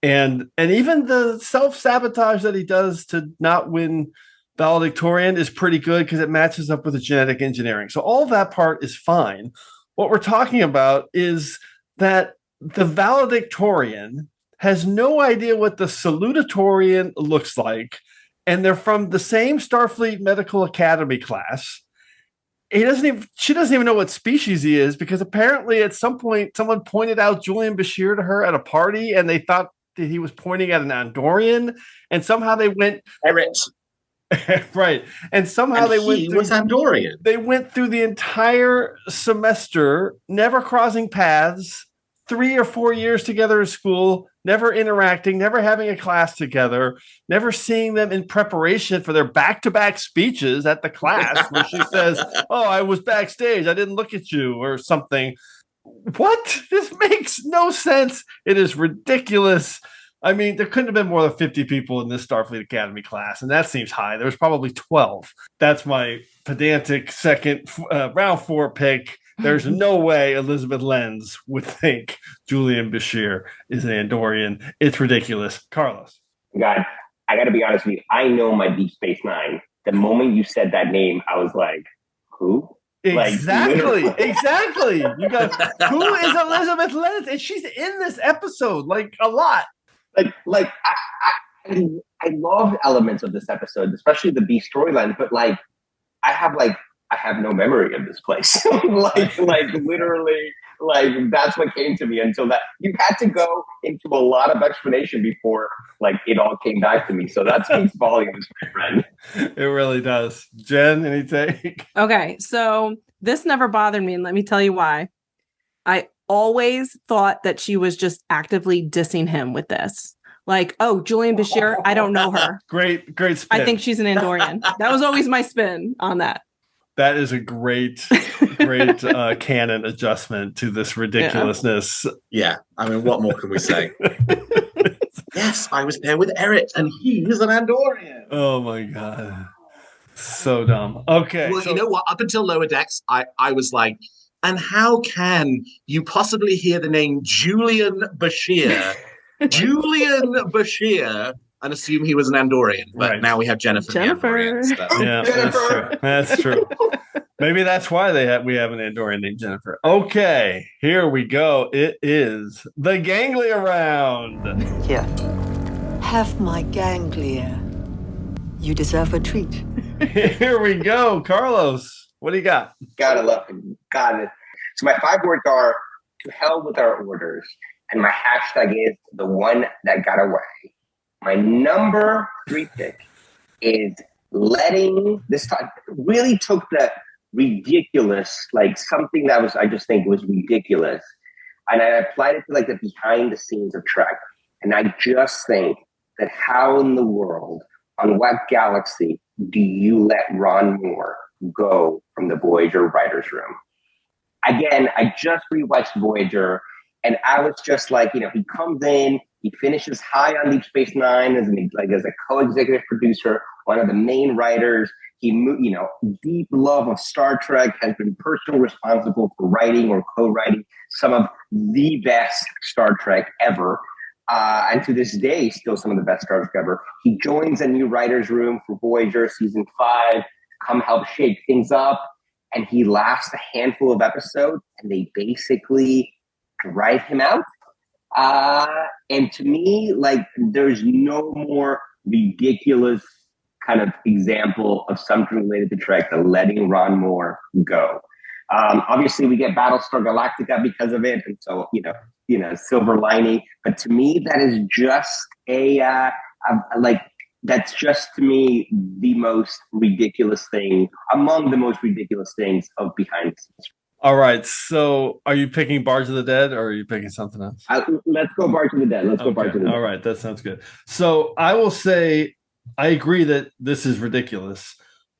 And even the self-sabotage that he does to not win valedictorian is pretty good because it matches up with the genetic engineering. So all that part is fine. What we're talking about is that the valedictorian has no idea what the salutatorian looks like, and they're from the same Starfleet Medical Academy class. She doesn't even know what species he is because apparently at some point someone pointed out Julian Bashir to her at a party, and they thought that he was pointing at an Andorian, and somehow they went right, and somehow they went through, was Andorian. They went through the entire semester, never crossing paths. 3 or 4 years together at school, never interacting, never having a class together, never seeing them in preparation for their back-to-back speeches at the class where she says, oh, I was backstage, I didn't look at you, or something. What? This makes no sense. It is ridiculous. I mean, there couldn't have been more than 50 people in this Starfleet Academy class, and that seems high. There was probably 12. That's my pedantic second round 4 pick. There's no way Elizabeth Lenz would think Julian Bashir is an Andorian. It's ridiculous. Carlos. God, I got to be honest with you. I know my Deep Space Nine. The moment you said that name, I was like, who? Exactly. Exactly. You got, who is Elizabeth Lenz? And she's in this episode, like, a lot. I love elements of this episode, especially the B storyline, but I have no memory of this place. Literally, that's what came to me until that. You had to go into a lot of explanation before, it all came back to me. So that speaks volumes, my friend. It really does. Jen, any take? Okay, so this never bothered me, and let me tell you why. I always thought that she was just actively dissing him with this. Oh, Julian Bashir, I don't know her. Great spin. I think she's an Andorian. That was always my spin on that. That is a great canon adjustment to this ridiculousness. Yeah. I mean, what more can we say? Yes, I was there with Eric, and he's an Andorian. Oh, my God. So dumb. Okay. Well, you know what? Up until Lower Decks, I was like, and how can you possibly hear the name Julian Bashir? Julian Bashir, and assume he was an Andorian. But now we have Jennifer. Yeah, that's true. Maybe that's why we have an Andorian named Jennifer. Okay, here we go. It is the Ganglia round. Here, have my ganglia. You deserve a treat. Here we go. Carlos, what do you got? Gotta love it. Got it. So my 5 words are, to hell with our orders. And my hashtag is the one that got away. My number 3 pick is letting this time really took the ridiculous, something that was, I just think was ridiculous. And I applied it to the behind the scenes of Trek. And I just think that how in the world, on what galaxy do you let Ron Moore go from the Voyager writer's room? Again, I just rewatched Voyager, and I was just he comes in, he finishes high on Deep Space Nine as a co-executive producer, one of the main writers. He, deep love of Star Trek, has been personally responsible for writing or co-writing some of the best Star Trek ever. and to this day, still some of the best Star Trek ever. He joins a new writer's room for Voyager season 5, come help shake things up. And he lasts a handful of episodes, and they basically drive him out. And to me, like, there's no more ridiculous kind of example of something related to Trek than letting Ron Moore go. Obviously, we get Battlestar Galactica because of it, and so silver lining. But to me, that is just that's just to me the most ridiculous thing among the most ridiculous things of behind the scenes. All right, so are you picking Barge of the Dead, or are you picking something else? Let's go Barge of the Dead. Go Barge of the Dead. All right, that sounds good. So I will say I agree that this is ridiculous,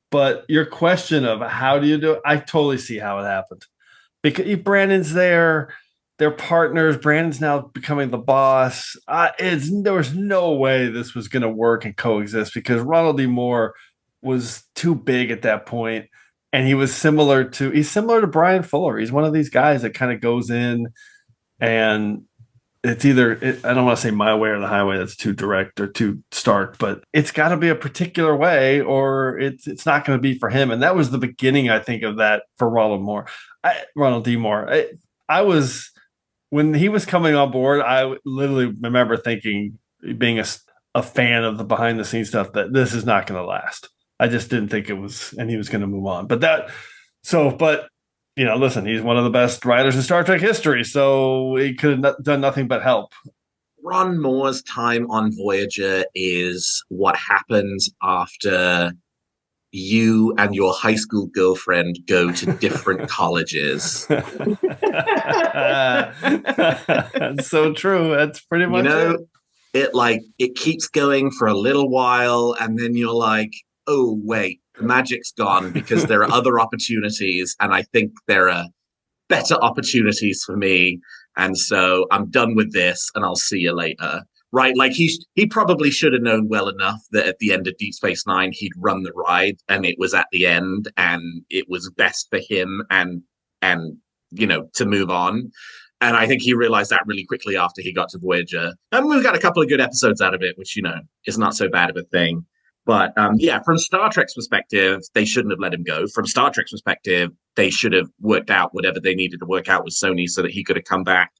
but your question of how do you do it, I totally see how it happened. Because Brandon's there, they're partners. Brandon's now becoming the boss. There was no way this was going to work and coexist because Ronald D. Moore was too big at that point. And he's similar to Brian Fuller. He's one of these guys that kind of goes in and it's either, I don't want to say my way or the highway. That's too direct or too stark, but it's got to be a particular way or it's not going to be for him. And that was the beginning, I think, of that for Ronald D. Moore. When he was coming on board, I literally remember thinking, being a fan of the behind the scenes stuff, that this is not going to last. I just didn't think it was, and he was going to move on. But listen, he's one of the best writers in Star Trek history, so he could have done nothing but help. Ron Moore's time on Voyager is what happens after you and your high school girlfriend go to different colleges. That's so true. That's pretty much it keeps going for a little while, and then you're like, oh, wait, the magic's gone because there are other opportunities, and I think there are better opportunities for me, and so I'm done with this, and I'll see you later. Right? Like, he probably should have known well enough that at the end of Deep Space Nine, he'd run the ride, and it was at the end, and it was best for him and to move on. And I think he realized that really quickly after he got to Voyager. And we've got a couple of good episodes out of it, which, is not so bad of a thing. But from Star Trek's perspective, they shouldn't have let him go. From Star Trek's perspective, they should have worked out whatever they needed to work out with Sony so that he could have come back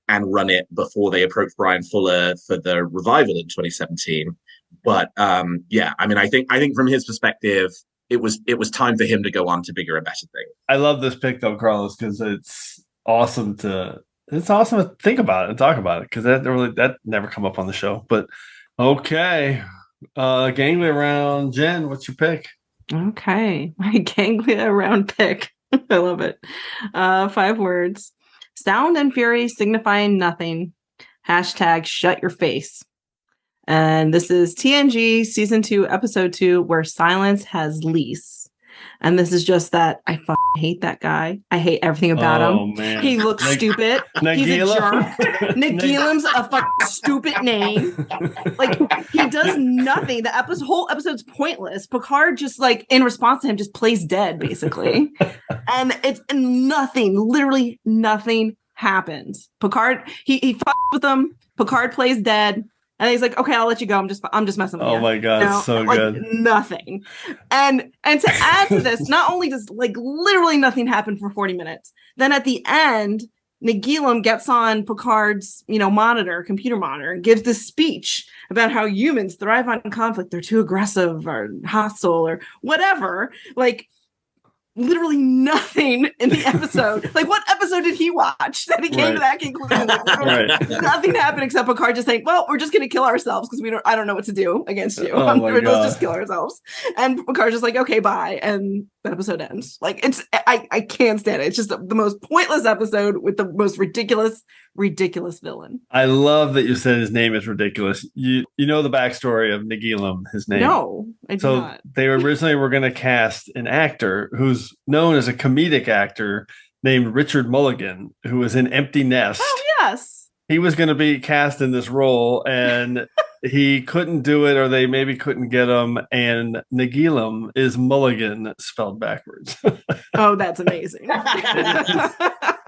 and run it before they approached Brian Fuller for the revival in 2017. But I think from his perspective, it was time for him to go on to bigger and better things. I love this pick though, Carlos, because it's awesome to think about it and talk about it, because that never come up on the show. But okay. Ganglia round. Jen, what's your pick? Okay, my Ganglia round pick. I love it. 5 words. Sound and fury signifying nothing. # shut your face. And this is TNG season 2, episode 2, where silence has lease. And this is just that I hate that guy. I hate everything about him. Man. He looks stupid. He's a jerk. Nagilam's a stupid name. Like, he does nothing. The whole episode's pointless. Picard just, in response to him, just plays dead, basically. And it's nothing. Literally nothing happens. Picard, he with him. Picard plays dead. And he's like, okay, I'll let you go. I'm just messing with you. Oh my God, so good. Nothing. And to add to this, not only does literally nothing happen for 40 minutes, then at the end, Nagilam gets on Picard's, computer monitor, and gives this speech about how humans thrive on conflict. They're too aggressive or hostile or whatever. Literally nothing in the episode. What episode did he watch that he came to that conclusion? Nothing happened except Picard just saying, well, we're just going to kill ourselves because I don't know what to do against you. Let's just kill ourselves. And Picard's just like, okay, bye. And the episode ends. I can't stand it. It's just the most pointless episode with the most ridiculous villain. I love that you said his name is ridiculous. You know the backstory of Nagilam, his name? No, I do not. They originally were going to cast an actor who's known as a comedic actor named Richard Mulligan, who was in Empty Nest. Oh, yes. He was going to be cast in this role, and he couldn't do it, or they maybe couldn't get him. And Nagilam is Mulligan spelled backwards. Oh, that's amazing.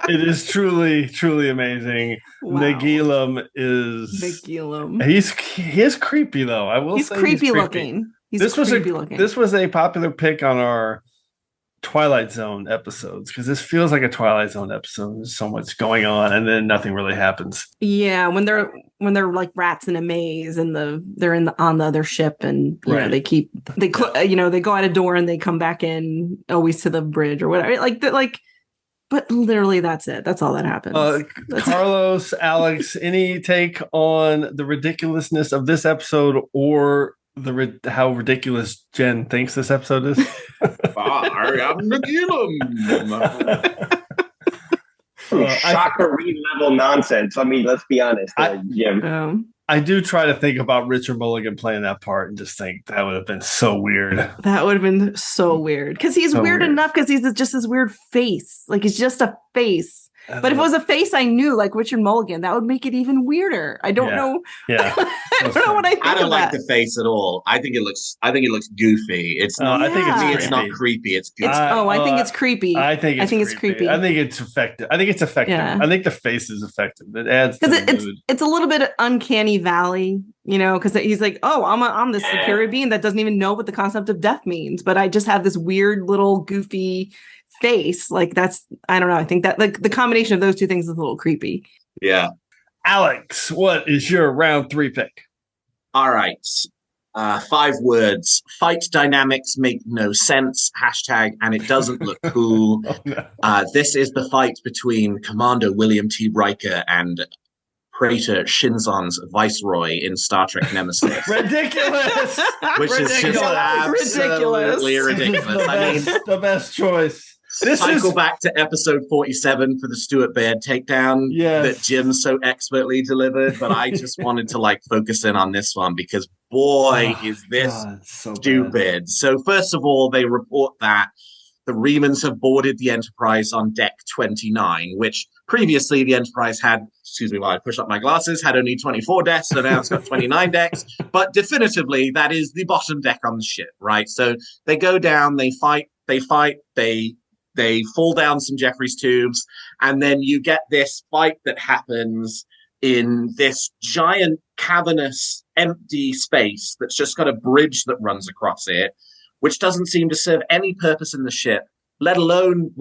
It is truly, truly amazing. Wow. Nagilum is Nagilum. He is creepy though. I will He's say creepy looking. He's creepy looking. This was a popular pick on our Twilight Zone episodes because this feels like a Twilight Zone episode. There's so much going on, and then nothing really happens. Yeah, when they're like rats in a maze, and they're on the other ship, and Right. they go out a door and they come back in always to the bridge or whatever. But literally that's it. That's all that happens. Carlos, Alex, any take on the ridiculousness of this episode or how ridiculous Jenn thinks this episode is? I'm Nagilum. Shockery level nonsense. I mean, let's be honest, Jim. I do try to think about Richard Mulligan playing that part and just think that would have been so weird. That would have been so weird because he's weird enough because he's just this weird face. Like he's just a face. But if it was a face I knew, like Richard Mulligan, that would make it even weirder. I don't know. Yeah, I don't know what I think. I don't of like that. the face at all. I think it looks goofy. It's not. I think it's not creepy. It's goofy. I think it's creepy. I think it's creepy. I think it's effective. Yeah. I think the face is effective. It adds to the mood. It's a little bit uncanny valley, because he's like, oh, I'm this superior being that doesn't even know what the concept of death means, but I just have this weird little goofy face. Like I don't know. I think that like the combination of those two things is a little creepy. Yeah. Alex, what is your round 3 pick? All right. 5 words. Fight dynamics make no sense. # and it doesn't look cool. This is the fight between Commander William T. Riker and Praetor Shinzon's Viceroy in Star Trek Nemesis. Ridiculous! Which is just absolutely ridiculous. I mean, the best choice. Cycle back to episode 47 for the Stuart Baird takedown that Jim so expertly delivered, but I just wanted to focus in on this one because is this so stupid. Bad. So first of all, they report that the Remans have boarded the Enterprise on deck 29, which previously the Enterprise had, excuse me while I push up my glasses, had only 24 decks, so now it's got 29 decks. But definitively, that is the bottom deck on the ship, right? So they go down, they fight, they fall down some Jeffries tubes, and then you get this fight that happens in this giant, cavernous, empty space that's just got a bridge that runs across it, which doesn't seem to serve any purpose in the ship, let alone,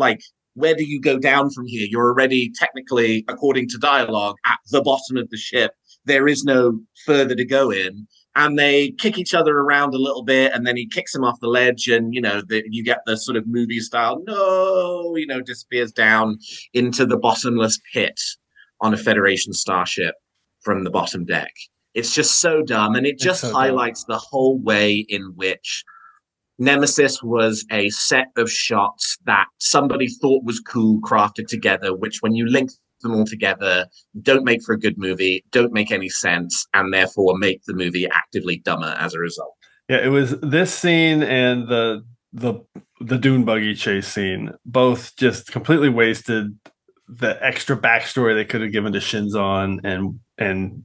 where do you go down from here? You're already technically, according to dialogue, at the bottom of the ship. There is no further to go in. And they kick each other around a little bit, and then he kicks him off the ledge, and, you get the sort of movie style, disappears down into the bottomless pit on a Federation starship from the bottom deck. It's just so dumb, and it just highlights the whole way in which Nemesis was a set of shots that somebody thought was cool, crafted together, which when you link them all together don't make for a good movie, don't make any sense, and therefore make the movie actively dumber as a result. Yeah, it was this scene and the dune buggy chase scene, both just completely wasted the extra backstory they could have given to Shinzon and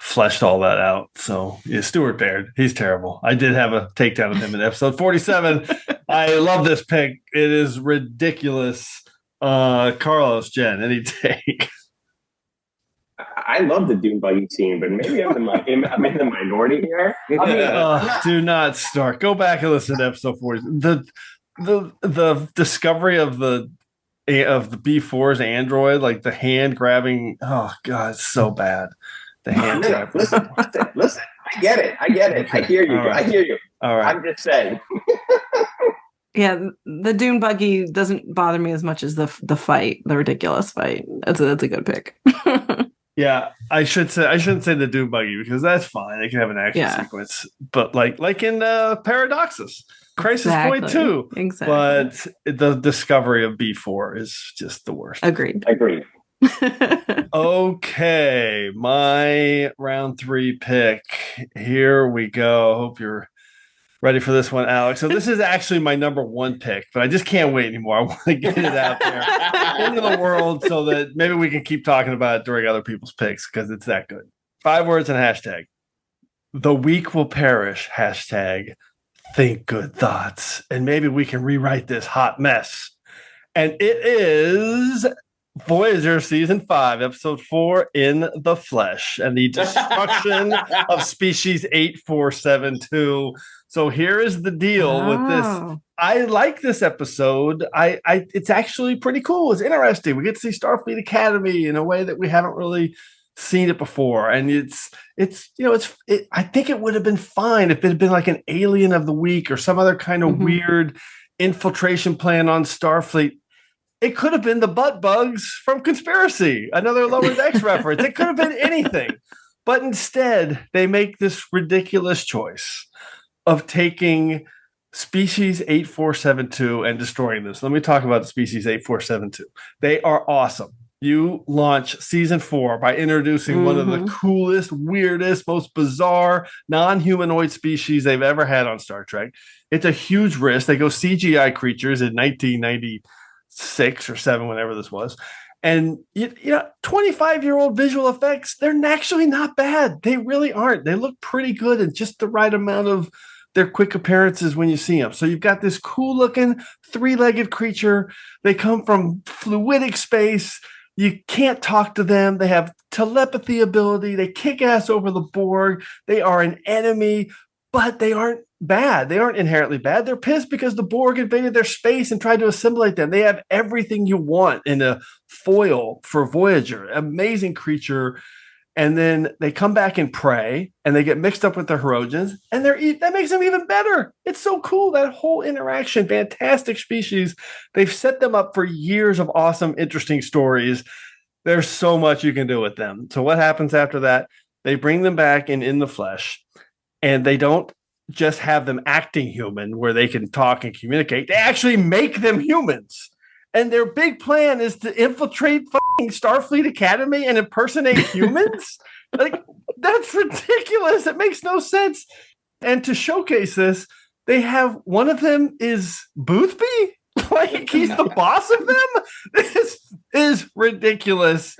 fleshed all that out. So Stuart Baird, he's terrible. I did have a takedown of him in episode 47. I love this pick. It is ridiculous. Carlos, Jenn, any take? I love the dune buggy scene, but maybe I'm in the minority here. Do not start. Go back and listen to episode 40. The discovery of the B4's android, the hand grabbing. Oh God, it's so bad. The hand grabbing. Listen. I get it. Okay. I hear you. Right. I hear you. All right. I'm just saying. Yeah, the dune buggy doesn't bother me as much as the fight, the ridiculous fight. That's a good pick. Yeah, I shouldn't say the dune buggy because that's fine. They can have an action sequence, but like in Paradoxus, Crisis Point 2. Exactly. But the discovery of B4 is just the worst. Agreed. Okay, my round 3 pick. Here we go. Hope you're ready for this one, Alex. So this is actually my number 1 pick, but I just can't wait anymore. I want to get it out there into the world so that maybe we can keep talking about it during other people's picks because it's that good. 5 words and #. The weak will perish. # think good thoughts. And maybe we can rewrite this hot mess. And it is Voyager Season 5, Episode 4, In the Flesh, and the destruction of Species 8472. So here is the deal with this. I like this episode. It's actually pretty cool. It's interesting. We get to see Starfleet Academy in a way that we haven't really seen it before. And I think it would have been fine if it had been like an Alien of the Week or some other kind of weird infiltration plan on Starfleet. It could have been the butt bugs from Conspiracy, another Lower Decks reference. It could have been anything. But instead, they make this ridiculous choice of taking Species 8472 and destroying this. Let me talk about Species 8472. They are awesome. You launch Season 4 by introducing one of the coolest, weirdest, most bizarre non-humanoid species they've ever had on Star Trek. It's a huge risk. They go CGI creatures in 1996 or 7, whenever this was. And 25-year-old visual effects, they're actually not bad. They really aren't. They look pretty good and just the right amount of their quick appearances when you see them. So you've got this cool-looking 3-legged creature. They come from fluidic space. You can't talk to them. They have telepathy ability. They kick ass over the Borg. They are an enemy, but they aren't bad. They aren't inherently bad. They're pissed because the Borg invaded their space and tried to assimilate them. They have everything you want in a foil for Voyager. Amazing creature. And then they come back and pray, and they get mixed up with the Herodians, and that makes them even better. It's so cool, that whole interaction. Fantastic species. They've set them up for years of awesome, interesting stories. There's so much you can do with them. So what happens after that? They bring them back in the flesh, and they don't just have them acting human where they can talk and communicate. They actually make them humans. And their big plan is to infiltrate fucking Starfleet Academy and impersonate humans? Like, that's ridiculous. It makes no sense. And to showcase this, they have one of them is Boothby? Like, he's the boss of them? This is ridiculous.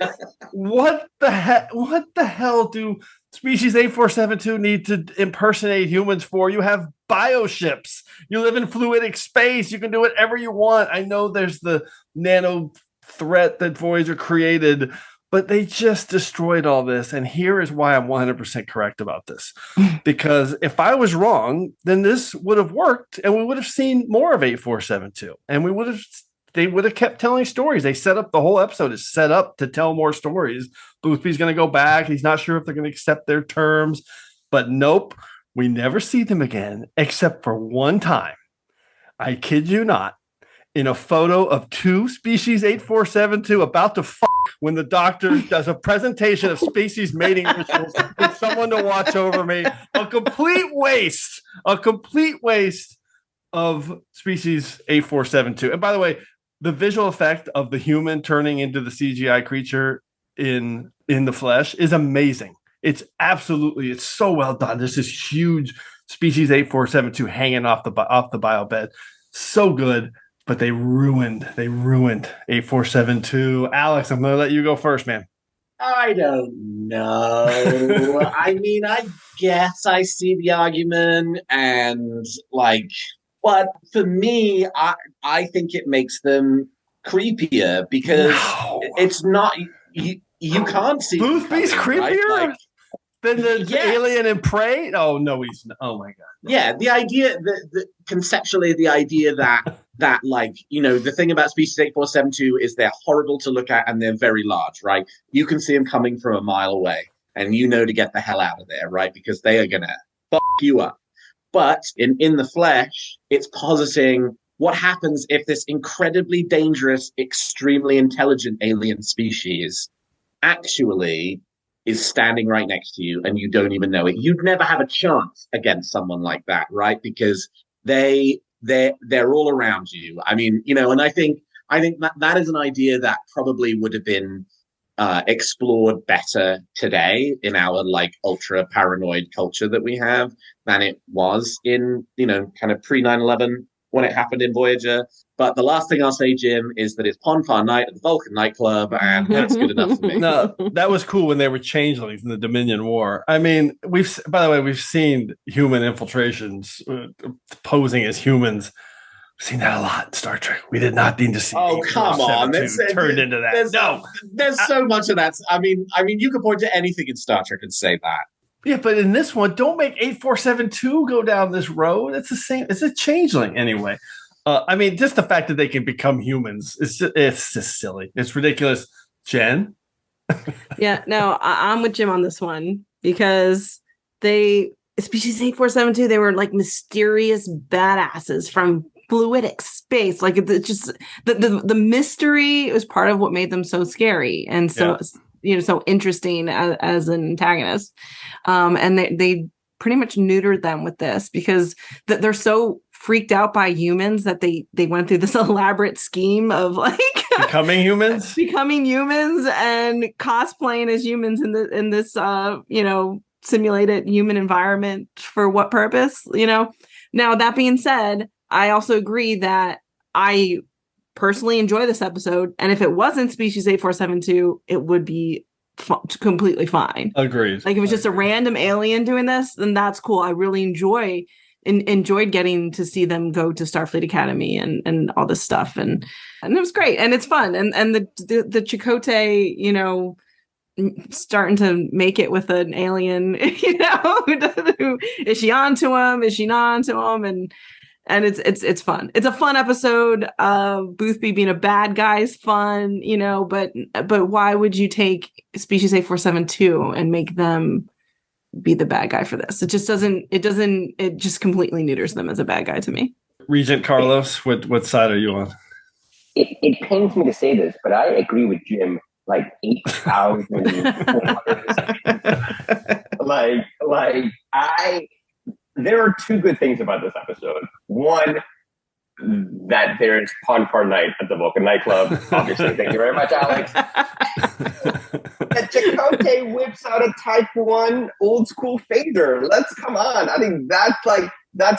What the hell do Species 8472 need to impersonate humans for? You have bioships. You live in fluidic space. You can do whatever you want. I know there's the nano threat that Voyager created, but they just destroyed all this. And here is why I'm 100% correct about this. Because if I was wrong, then this would have worked and we would have seen more of 8472. And they would have kept telling stories. They set up the whole episode is set up to tell more stories. Boothby's going to go back. He's not sure if they're going to accept their terms, but nope. We never see them again, except for one time. I kid you not. In a photo of 2 Species 8472 about to fuck when the doctor does a presentation of species mating rituals with someone to watch over me. A complete waste of Species 8472. And by the way, the visual effect of the human turning into the CGI creature in the flesh is amazing. It's so well done. There's this huge Species 8472 hanging off the bio bed. So good, but they ruined 8472. Alex, I'm going to let you go first, man. I don't know. I mean, I guess I see the argument and but for me, I think it makes them creepier because it's not, you can't see Boothby's creepier? Right? Than the alien and Prey? Oh no, he's not. Oh my god. No. Yeah, the idea conceptually, the idea that the thing about Species 8472 is they're horrible to look at and they're very large, right? You can see them coming from a mile away, and to get the hell out of there, right? Because they are gonna fuck you up. But in the flesh, it's positing what happens if this incredibly dangerous, extremely intelligent alien species actually is standing right next to you and you don't even know it. You'd never have a chance against someone like that, right? Because they're all around you. I mean, and I think that is an idea that probably would have been explored better today in our ultra paranoid culture that we have than it was in, kind of pre 9/11 when it happened in Voyager. But the last thing I'll say, Jim, is that it's Ponfar night at the Vulcan nightclub, and that's good enough for me. No, that was cool when they were changelings in the Dominion War. I mean, we've seen human infiltrations posing as humans Seen that a lot in Star Trek. We did not need to see. Oh, come on! Turned into that. There's so much of that. I mean, you could point to anything in Star Trek and say that. Yeah, but in this one, don't make 8472 go down this road. It's the same. It's a changeling anyway. I mean, just the fact that they can become humans, it's just silly. It's ridiculous. Jenn? Yeah, no, I'm with Jim on this one because Species 8472, they were like mysterious badasses from fluidic space. Like it's just the mystery was part of what made them so scary and so so interesting as an antagonist. And they pretty much neutered them with this because they're so freaked out by humans that they went through this elaborate scheme of like becoming humans and cosplaying as humans in this simulated human environment. For what purpose? Now that being said, I also agree that I personally enjoy this episode, and if it wasn't Species 8472, it would be completely fine. Agreed. Like if it was just a random alien doing this, then that's cool. I really enjoyed getting to see them go to Starfleet Academy and all this stuff, and it was great and it's fun, and the Chakotay, starting to make it with an alien, who is she onto him? Is she not onto him? And it's fun. It's a fun episode. Boothby being a bad guy is fun, but why would you take Species 8472 and make them be the bad guy for this? It just completely neuters them as a bad guy to me. Regent Carlos, what side are you on? It pains me to say this, but I agree with Jim. Like 8,000. There are two good things about this episode. One, that there's Ponfar Night at the Vulcan nightclub. Obviously, thank you very much, Alex. That Chakotay whips out a Type 1 old school phaser. Come on. I think that's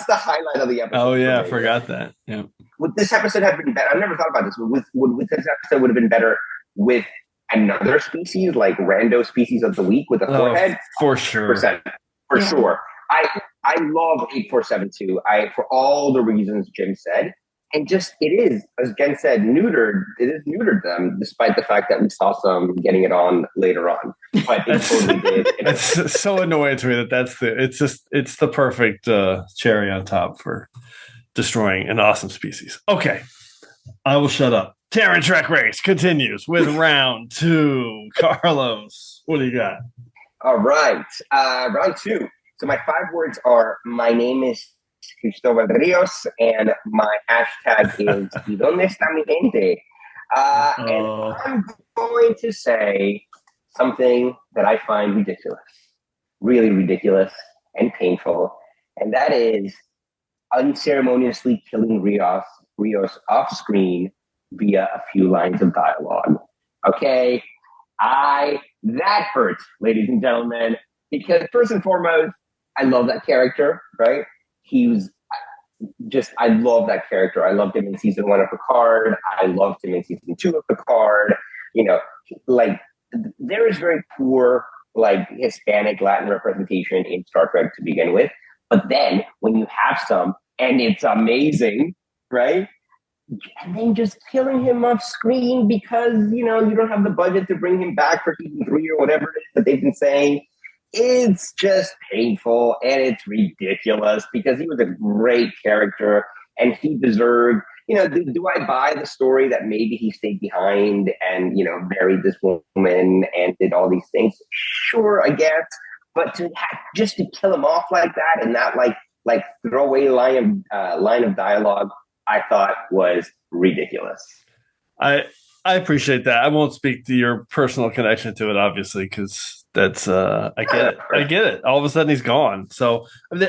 the highlight of the episode. Oh yeah, I forgot that. Yeah. Would this episode have been better? I've never thought about this. Would this episode would have been better with another species, like rando species of the week with a forehead? For sure. For sure. I love 8472. For all the reasons Jim said. And just, it is, as Jen said, neutered them, despite the fact that we saw some getting it on later on. But it totally did. It's so annoying to me it's the perfect cherry on top for destroying an awesome species. Okay, I will shut up. Terran TrekRanks continues with round 2. Carlos, what do you got? All right, round 2. So my 5 words are: my name is Cristobal Rios, and my hashtag is ¿Y dónde está mi gente? And I'm going to say something that I find ridiculous, really ridiculous and painful, and that is unceremoniously killing Rios off screen via a few lines of dialogue. Okay, that hurts, ladies and gentlemen, because first and foremost, I love that character, right? He was I love that character. I loved him in season 1 of Picard. I loved him in season 2 of Picard. There is very poor, Hispanic Latin representation in Star Trek to begin with. But then when you have some, and it's amazing, right? And then just killing him off screen because, you don't have the budget to bring him back for season 3 or whatever it is that they've been saying. It's just painful and it's ridiculous because he was a great character and he deserved, do I buy the story that maybe he stayed behind and, married this woman and did all these things? Sure, I guess. But to kill him off like that and not throwaway line of dialogue, I thought was ridiculous. I appreciate that. I won't speak to your personal connection to it, obviously, because that's I get it. All of a sudden he's gone. So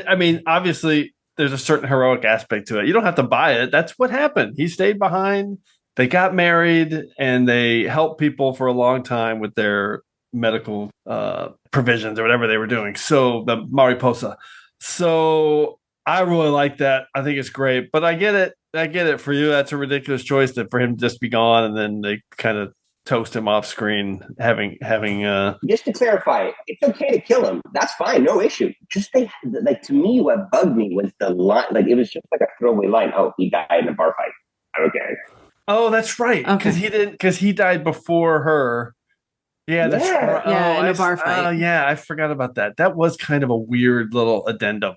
I mean, obviously there's a certain heroic aspect to it. You don't have to buy it. That's what happened. He stayed behind. They got married and they helped people for a long time with their medical provisions or whatever they were doing. So the Mariposa. So I really like that. I think it's great, but I get it. For you, that's a ridiculous choice for him to just be gone. And then they kind of toast him off screen, having Just to clarify, it's okay to kill him. That's fine, no issue. Just to me, what bugged me was the line. Like, it was just like a throwaway line. Oh, he died in a bar fight. Okay. Oh, that's right. Because he died before her. Yeah, that's right. Yeah, in a bar fight. Oh, yeah, I forgot about that. That was kind of a weird little addendum.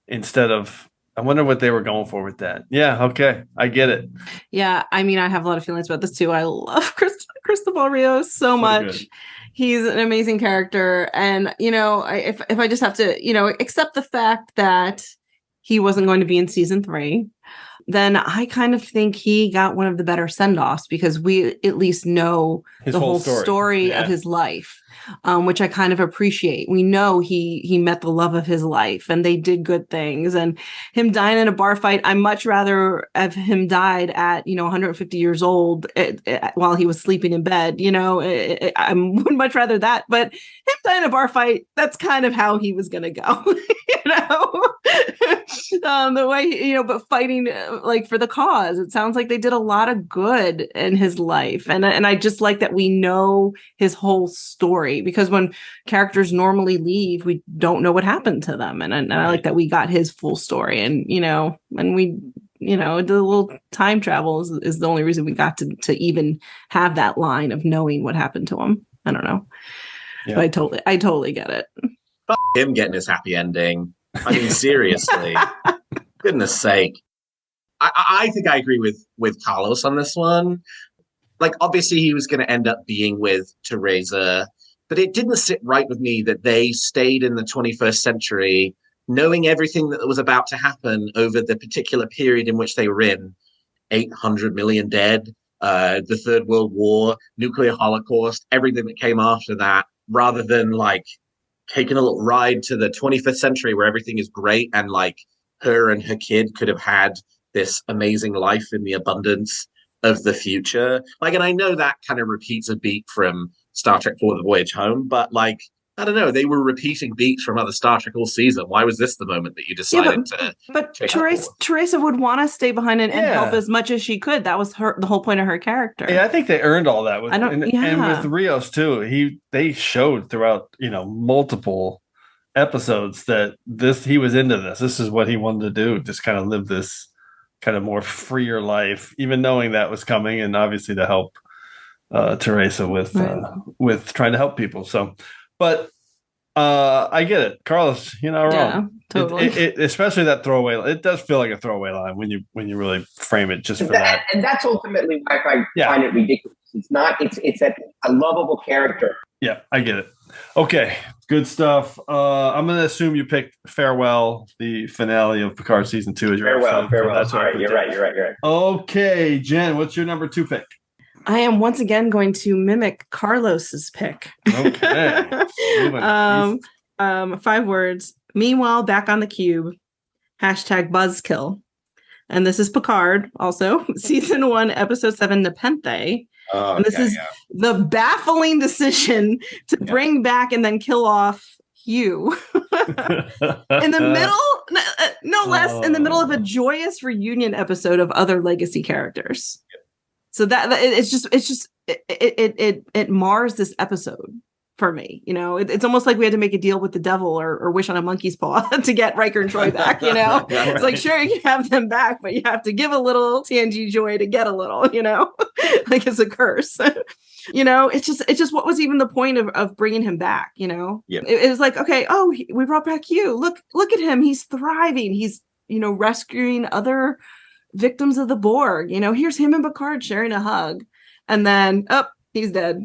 Instead of, I wonder what they were going for with that. Yeah, okay, I get it. Yeah, I mean, I have a lot of feelings about this too. I love Cristobal Rios so much. Good. He's an amazing character, and if I just have to, accept the fact that he wasn't going to be in season 3. Then I kind of think he got one of the better send-offs because we at least know the whole story of his life, which I kind of appreciate. We know he met the love of his life and they did good things. And him dying in a bar fight, I much rather have him died at 150 years old while he was sleeping in bed. I would much rather that. But him dying in a bar fight, that's kind of how he was going to go. The way but fighting like for the cause. It sounds like they did a lot of good in his life, and I just like that we know his whole story, because when characters normally leave, we don't know what happened to them, and I like that we got his full story, and we the little time travel is the only reason we got to even have that line of knowing what happened to him. I don't know, but I totally get it. Fuck him getting his happy ending. I mean, seriously, goodness sake. I think I agree with Carlos on this one. Like, obviously, he was going to end up being with Teresa, but it didn't sit right with me that they stayed in the 21st century, knowing everything that was about to happen over the particular period in which they were in. 800 million dead, the Third World War, nuclear holocaust, everything that came after that, rather than like taking a little ride to the 25th century where everything is great and like her and her kid could have had this amazing life in the abundance of the future. Like, and I know that kind of repeats a beat from Star Trek IV: The Voyage Home, but like, I don't know, they were repeating beats from other Star Trek all season. Why was this the moment that you decided to? But Teresa would want to stay behind and help as much as she could. That was the whole point of her character. Yeah, I think they earned all that. And with Rios too, they showed throughout multiple episodes that he was into this. This is what he wanted to do. Just kind of live this kind of more freer life, even knowing that was coming, and obviously to help Teresa with trying to help people. So. But I get it, Carlos. You're not wrong. Yeah, totally. It especially that throwaway. It does feel like a throwaway line when you really frame it just for that. And that's ultimately why I find it ridiculous. It's not. It's a lovable character. Yeah, I get it. Okay, good stuff. I'm going to assume you picked Farewell, the finale of Picard season 2, as your episode. Farewell. That's right. You're right. Okay, Jen, what's your number 2 pick? I am once again going to mimic Carlos's pick. Okay. 5 words. Meanwhile, back on the cube. #buzzkill. And this is Picard, also. Season 1, episode 7, Nepenthe. And this is the baffling decision to bring back and then kill off Hugh. In the middle, no less, in the middle of a joyous reunion episode of other legacy characters. So that it mars this episode for me. It's almost like we had to make a deal with the devil or wish on a monkey's paw to get Riker and Troy back. It's like, sure, you can have them back, but you have to give a little TNG joy to get a little. Like it's a curse. It's just what was even the point of bringing him back? It was like, okay, we brought back Hugh. Look at him. He's thriving. He's rescuing other victims of the Borg. Here's him and Picard sharing a hug, and then he's dead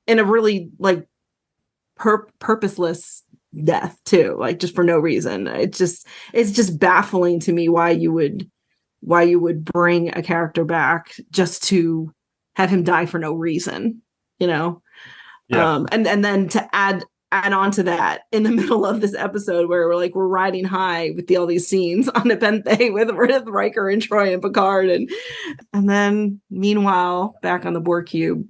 in a really like purposeless death too, like just for no reason. It's just baffling to me why you would bring a character back just to have him die for no reason, and then to add on to that in the middle of this episode where we're riding high with all these scenes on Nepenthe with Riker and Troy and Picard, and then meanwhile back on the Borg cube,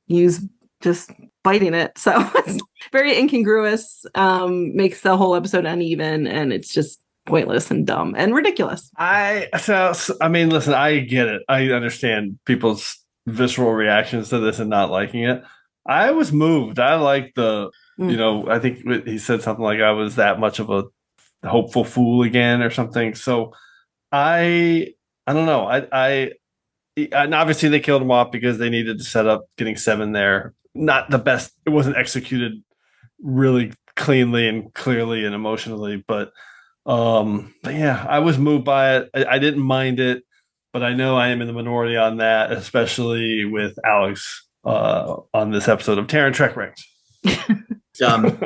Hugh's just biting it. So it's very incongruous, makes the whole episode uneven, and it's just pointless and dumb and ridiculous. I mean, listen, I get it. I understand people's visceral reactions to this and not liking it. I was moved. I like the, I think he said something like I was that much of a hopeful fool again or something. So I don't know. And obviously they killed him off because they needed to set up getting Seven there. Not the best. It wasn't executed really cleanly and clearly and emotionally, but yeah, I was moved by it. I didn't mind it, but I know I am in the minority on that, especially with Alex on this episode of Terran TrekRanks. Dumb.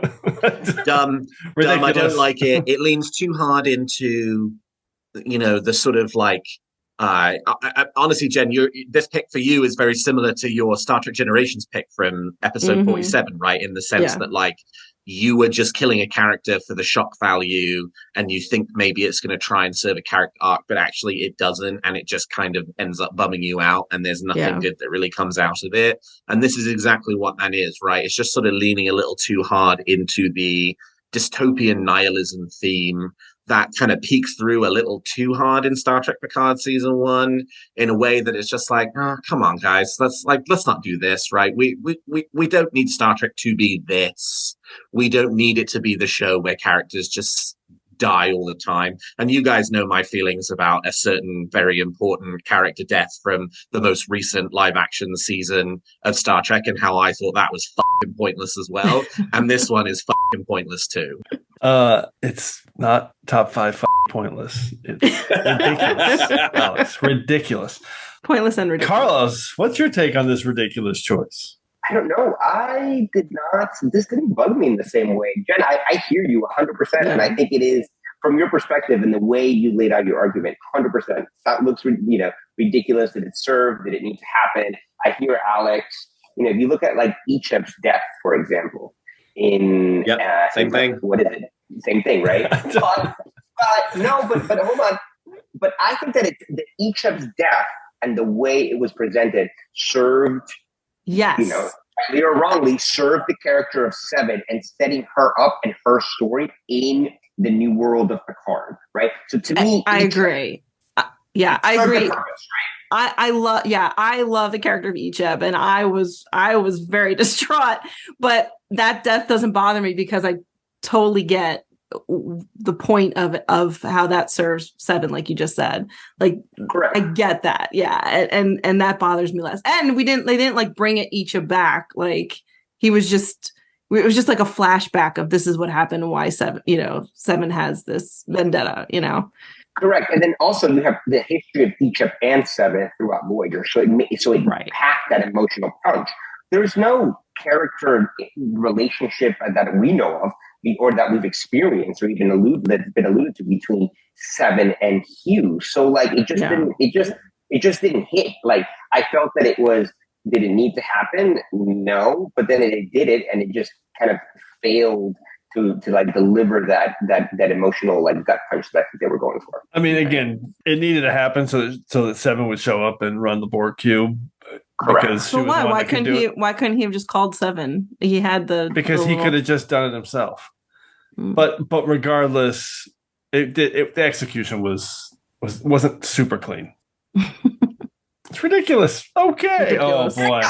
I don't like it. It leans too hard into, the sort of like. I honestly, Jen, this pick for you is very similar to your Star Trek Generations pick from episode 47, right? In the sense that, like, you were just killing a character for the shock value, and you think maybe it's going to try and serve a character arc, but actually it doesn't, and it just kind of ends up bumming you out, and there's nothing good that really comes out of it. And this is exactly what that is, right? It's just sort of leaning a little too hard into the dystopian nihilism theme that kind of peeks through a little too hard in Star Trek Picard season 1 in a way that it's just like, oh, come on, guys, let's not do this, right? We don't need Star Trek to be this. We don't need it to be the show where characters just die all the time. And you guys know my feelings about a certain very important character death from the most recent live action season of Star Trek and how I thought that was fucking pointless as well. And this one is fucking pointless too. It's not top 5 pointless. It's ridiculous, Alex. Ridiculous. Pointless and ridiculous. Carlos, what's your take on this ridiculous choice? I don't know. I did not. This didn't bug me in the same way. Jen, I hear you 100%. And I think it is, from your perspective and the way you laid out your argument, 100%. That looks, ridiculous. Did it serve? Did it need to happen? I hear Alex. If you look at like Icheb's death, for example, same thing. What is it? Same thing, right? but hold on. But I think that Icheb's death and the way it was presented served. Yes. Rightly or wrongly, served the character of Seven and setting her up and her story in the new world of Picard, right? So to me, I agree. I agree. Purpose, right? I love the character of Icheb, and I was very distraught, but that death doesn't bother me because I totally get the point of how that serves Seven, like you just said. Like, correct. I get that, and that bothers me less. And they didn't like bring it Icheb back. Like, it was just like a flashback of this is what happened and why Seven has this vendetta. Correct, and then also you have the history of Icheb and Seven throughout Voyager, so it packed that emotional punch. There's no character relationship that we know of, or that we've experienced, or even that's been alluded to between Seven and Hugh. So like it just didn't hit. Like I felt that did it need to happen? No, but then it did it, and it just kind of failed to like deliver that emotional like gut punch that they were going for. I mean, again, it needed to happen so that Seven would show up and run the Borg cube. Because so why couldn't he have just called Seven? He had because he could have just done it himself. But regardless, the execution wasn't super clean. It's ridiculous. Okay. Ridiculous. Oh boy.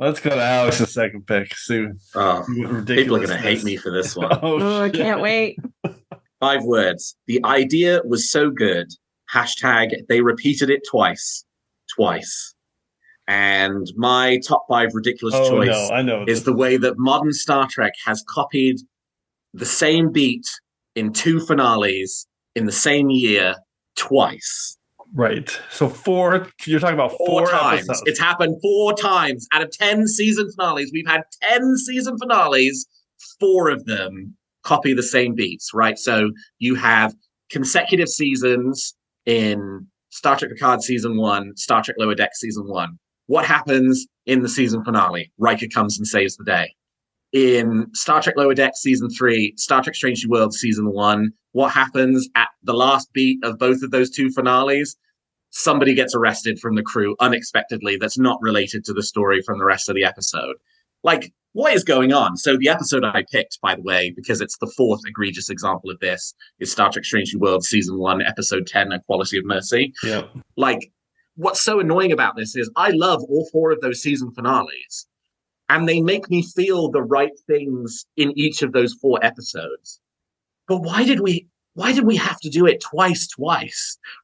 Let's go to Alex's second pick. People are going to hate me for this one. I can't wait. 5 words. The idea was so good. # they repeated it twice. And my top 5 ridiculous choice is the way that modern Star Trek has copied the same beat in 2 finales in the same year twice. Right. So you're talking about 4 times. episodes. It's happened 4 times. Out of 10 season finales, we've had 10 season finales. 4 of them copy the same beats, right? So you have consecutive seasons in Star Trek Picard season 1, Star Trek Lower Decks season 1. What happens in the season finale? Riker comes and saves the day. In Star Trek Lower Decks season 3, Star Trek Strange New Worlds season 1, what happens at the last beat of both of those 2 finales? Somebody gets arrested from the crew unexpectedly that's not related to the story from the rest of the episode. Like, what is going on? So the episode I picked, by the way, because it's the 4th egregious example of this, is Star Trek Strange New Worlds season 1, episode 10, A Quality of Mercy. Yep. Like, what's so annoying about this is I love all 4 of those season finales, and they make me feel the right things in each of those 4 episodes. But why did we have to do it twice,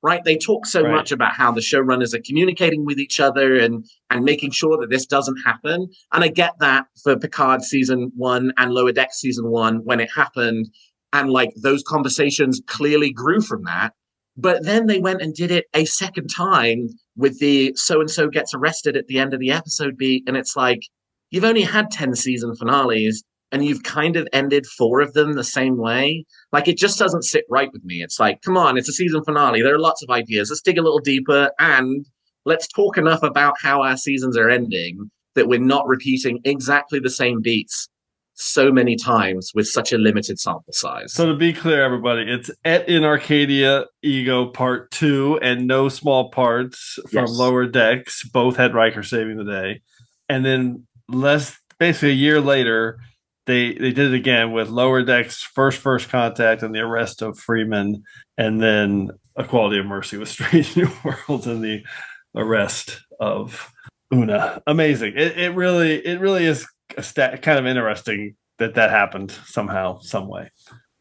right? They talk so much about how the showrunners are communicating with each other and making sure that this doesn't happen. And I get that for Picard season 1 and Lower Decks season 1 when it happened. And like those conversations clearly grew from that. But then they went and did it a second time with the so-and-so gets arrested at the end of the episode beat. And it's like, you've only had 10 season finales and you've kind of ended 4 of them the same way. Like, it just doesn't sit right with me. It's like, come on, it's a season finale. There are lots of ideas. Let's dig a little deeper and let's talk enough about how our seasons are ending that we're not repeating exactly the same beats so many times with such a limited sample size. So to be clear, everybody, it's Et in Arcadia Ego Part 2 and no small parts from Lower Decks. Both had Riker saving the day. And then basically a year later, they did it again with Lower Decks First Contact and the arrest of Freeman, and then Equality of Mercy with Strange New Worlds and the arrest of Una. Amazing. It really is kind of interesting that happened somehow, some way.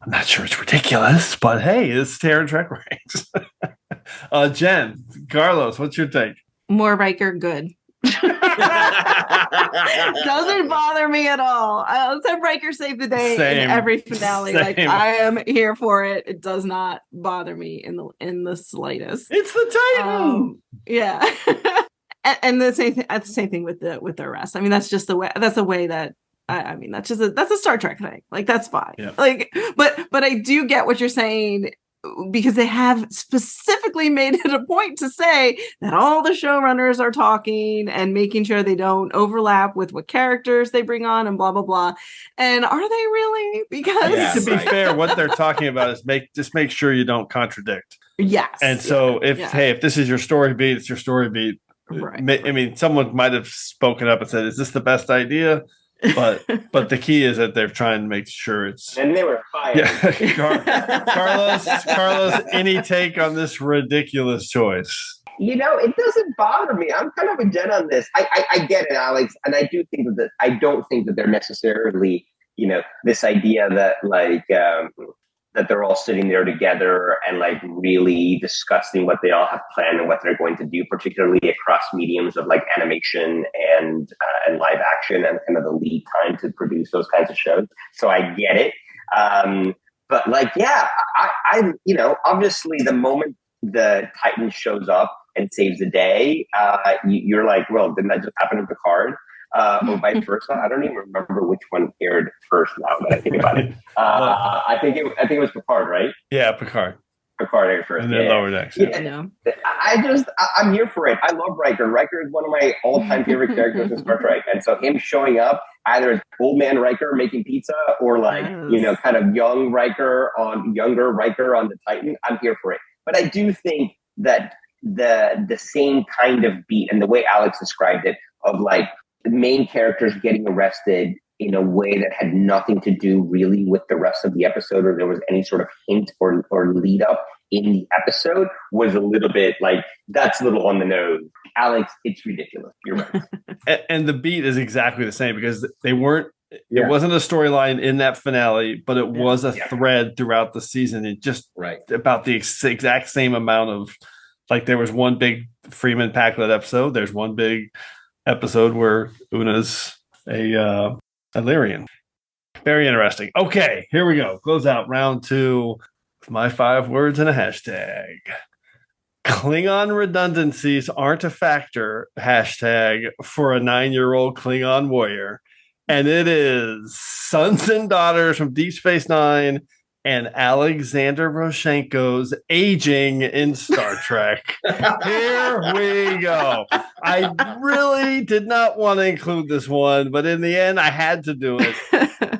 I'm not sure it's ridiculous, but hey, it's Terran TrekRanks. Jenn, Carlos, what's your take? More Riker, good. Doesn't bother me at all. Let's have Riker save the day in every finale. Like, I am here for it. It does not bother me in the slightest. It's the Titan. Yeah. And the same thing with the arrest. I mean, that's just the way. That's the way that. I mean, that's a Star Trek thing. Like, that's fine. Yeah. Like, but I do get what you're saying, because they have specifically made it a point to say that all the showrunners are talking and making sure they don't overlap with what characters they bring on and blah blah blah. And are they really? Because to be fair, what they're talking about is make sure you don't contradict. Yes. And so if this is your story beat, it's your story beat. Right. I mean, someone might have spoken up and said, "Is this the best idea?" But the key is that they're trying to make sure it's. And they were fired. Yeah. Carlos, any take on this ridiculous choice? It doesn't bother me. I'm kind of with Jenn on this. I get it, Alex, and I do think that I don't think that they're necessarily, this idea that that they're all sitting there together and like really discussing what they all have planned and what they're going to do, particularly across mediums of like animation and live action and kind of the lead time to produce those kinds of shows. So I get it. But obviously the moment the Titan shows up and saves the day, you're like, well, didn't that just happen in Picard? Or vice versa. I don't even remember which one aired first now that I think about it. I think it was Picard, right? Yeah, Picard. Picard aired first. And then Lower Decks. Yeah. I'm here for it. I love Riker. Riker is one of my all-time favorite characters in Star Trek. And so him showing up either as old man Riker making pizza or kind of younger Riker on the Titan, I'm here for it. But I do think that the same kind of beat and the way Alex described it of like the main characters getting arrested in a way that had nothing to do really with the rest of the episode, or there was any sort of hint or lead up in the episode, was a little bit like, that's a little on the nose. Alex, it's ridiculous. You're right. And the beat is exactly the same, because they weren't, it wasn't a storyline in that finale, but it was a thread throughout the season. It just about the exact same amount of, like, there was one big Freeman Packlet episode. There's one big episode where Una's a Illyrian. Very interesting. Okay, here we go. Close out round 2 with my 5 words and a hashtag. Klingon redundancies aren't a factor, hashtag, for a 9-year-old Klingon warrior. And it is Sons and Daughters from Deep Space Nine and Alexander Roshenko's aging in Star Trek. Here we go. I really did not want to include this one, but in the end, I had to do it.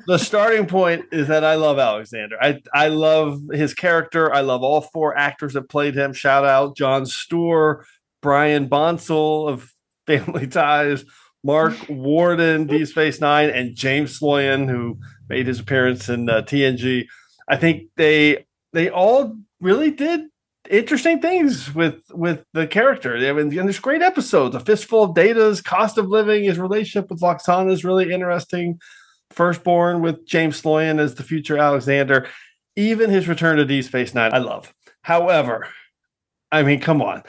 The starting point is that I love Alexander. I love his character. I love all 4 actors that played him. Shout out Jon Stewart, Brian Bonsall of Family Ties, Mark Warden, Deep Space Nine, and James Sloyan, who made his appearance in TNG. I think they all really did interesting things with the character. I mean, and there's great episodes. A Fistful of Data's Cost of Living, his relationship with Loxana is really interesting. Firstborn with James Sloyan as the future Alexander. Even his return to Deep Space Nine, I love. However, I mean, come on.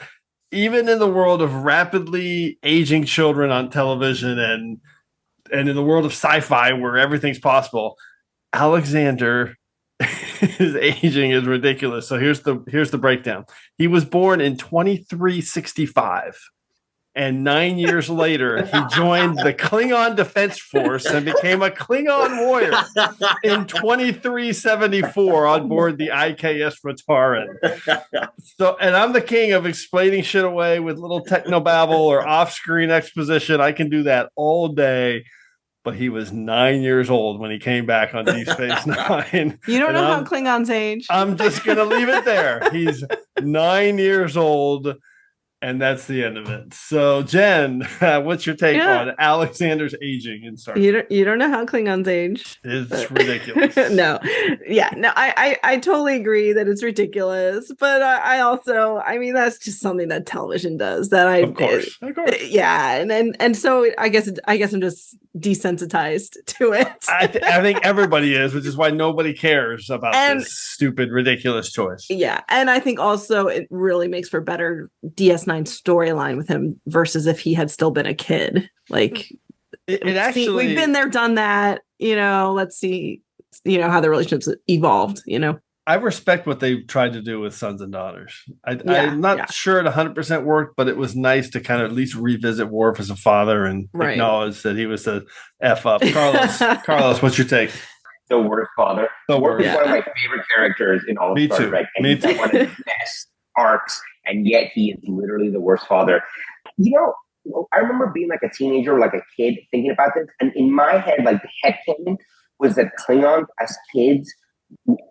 Even in the world of rapidly aging children on television and in the world of sci-fi where everything's possible, Alexander his aging is ridiculous. So here's the breakdown. He was born in 2365, and 9 years later he joined the Klingon Defense Force and became a Klingon warrior in 2374 on board the IKS Rataran. So, and I'm the king of explaining shit away with little technobabble or off-screen exposition. I can do that all day. But he was 9 years old when he came back on Deep Space Nine. You don't know how Klingons age. I'm just going to leave it there. He's 9 years old, and that's the end of it. So, Jen, what's your take on Alexander's aging in Star Trek? You don't know how Klingons age. It's ridiculous. No. I totally agree that it's ridiculous. But I mean, that's just something that television does. Of course. Yeah, and so I guess I'm just desensitized to it. I think everybody is, which is why nobody cares about this stupid, ridiculous choice. Yeah, and I think also it really makes for better DS9 storyline with him versus if he had still been a kid. Like, it actually, we've been there, done that. Let's see, how the relationships evolved. I respect what they tried to do with Sons and Daughters. I'm not sure it 100% worked, but it was nice to kind of at least revisit Worf as a father and acknowledge that he was a F up. Carlos, what's your take? The worst father. Worf is one of my favorite characters in all of Star Trek. And he's one of the best arcs, and yet he is literally the worst father. I remember being like a teenager or like a kid thinking about this, and in my head, like the headcanon was that Klingons as kids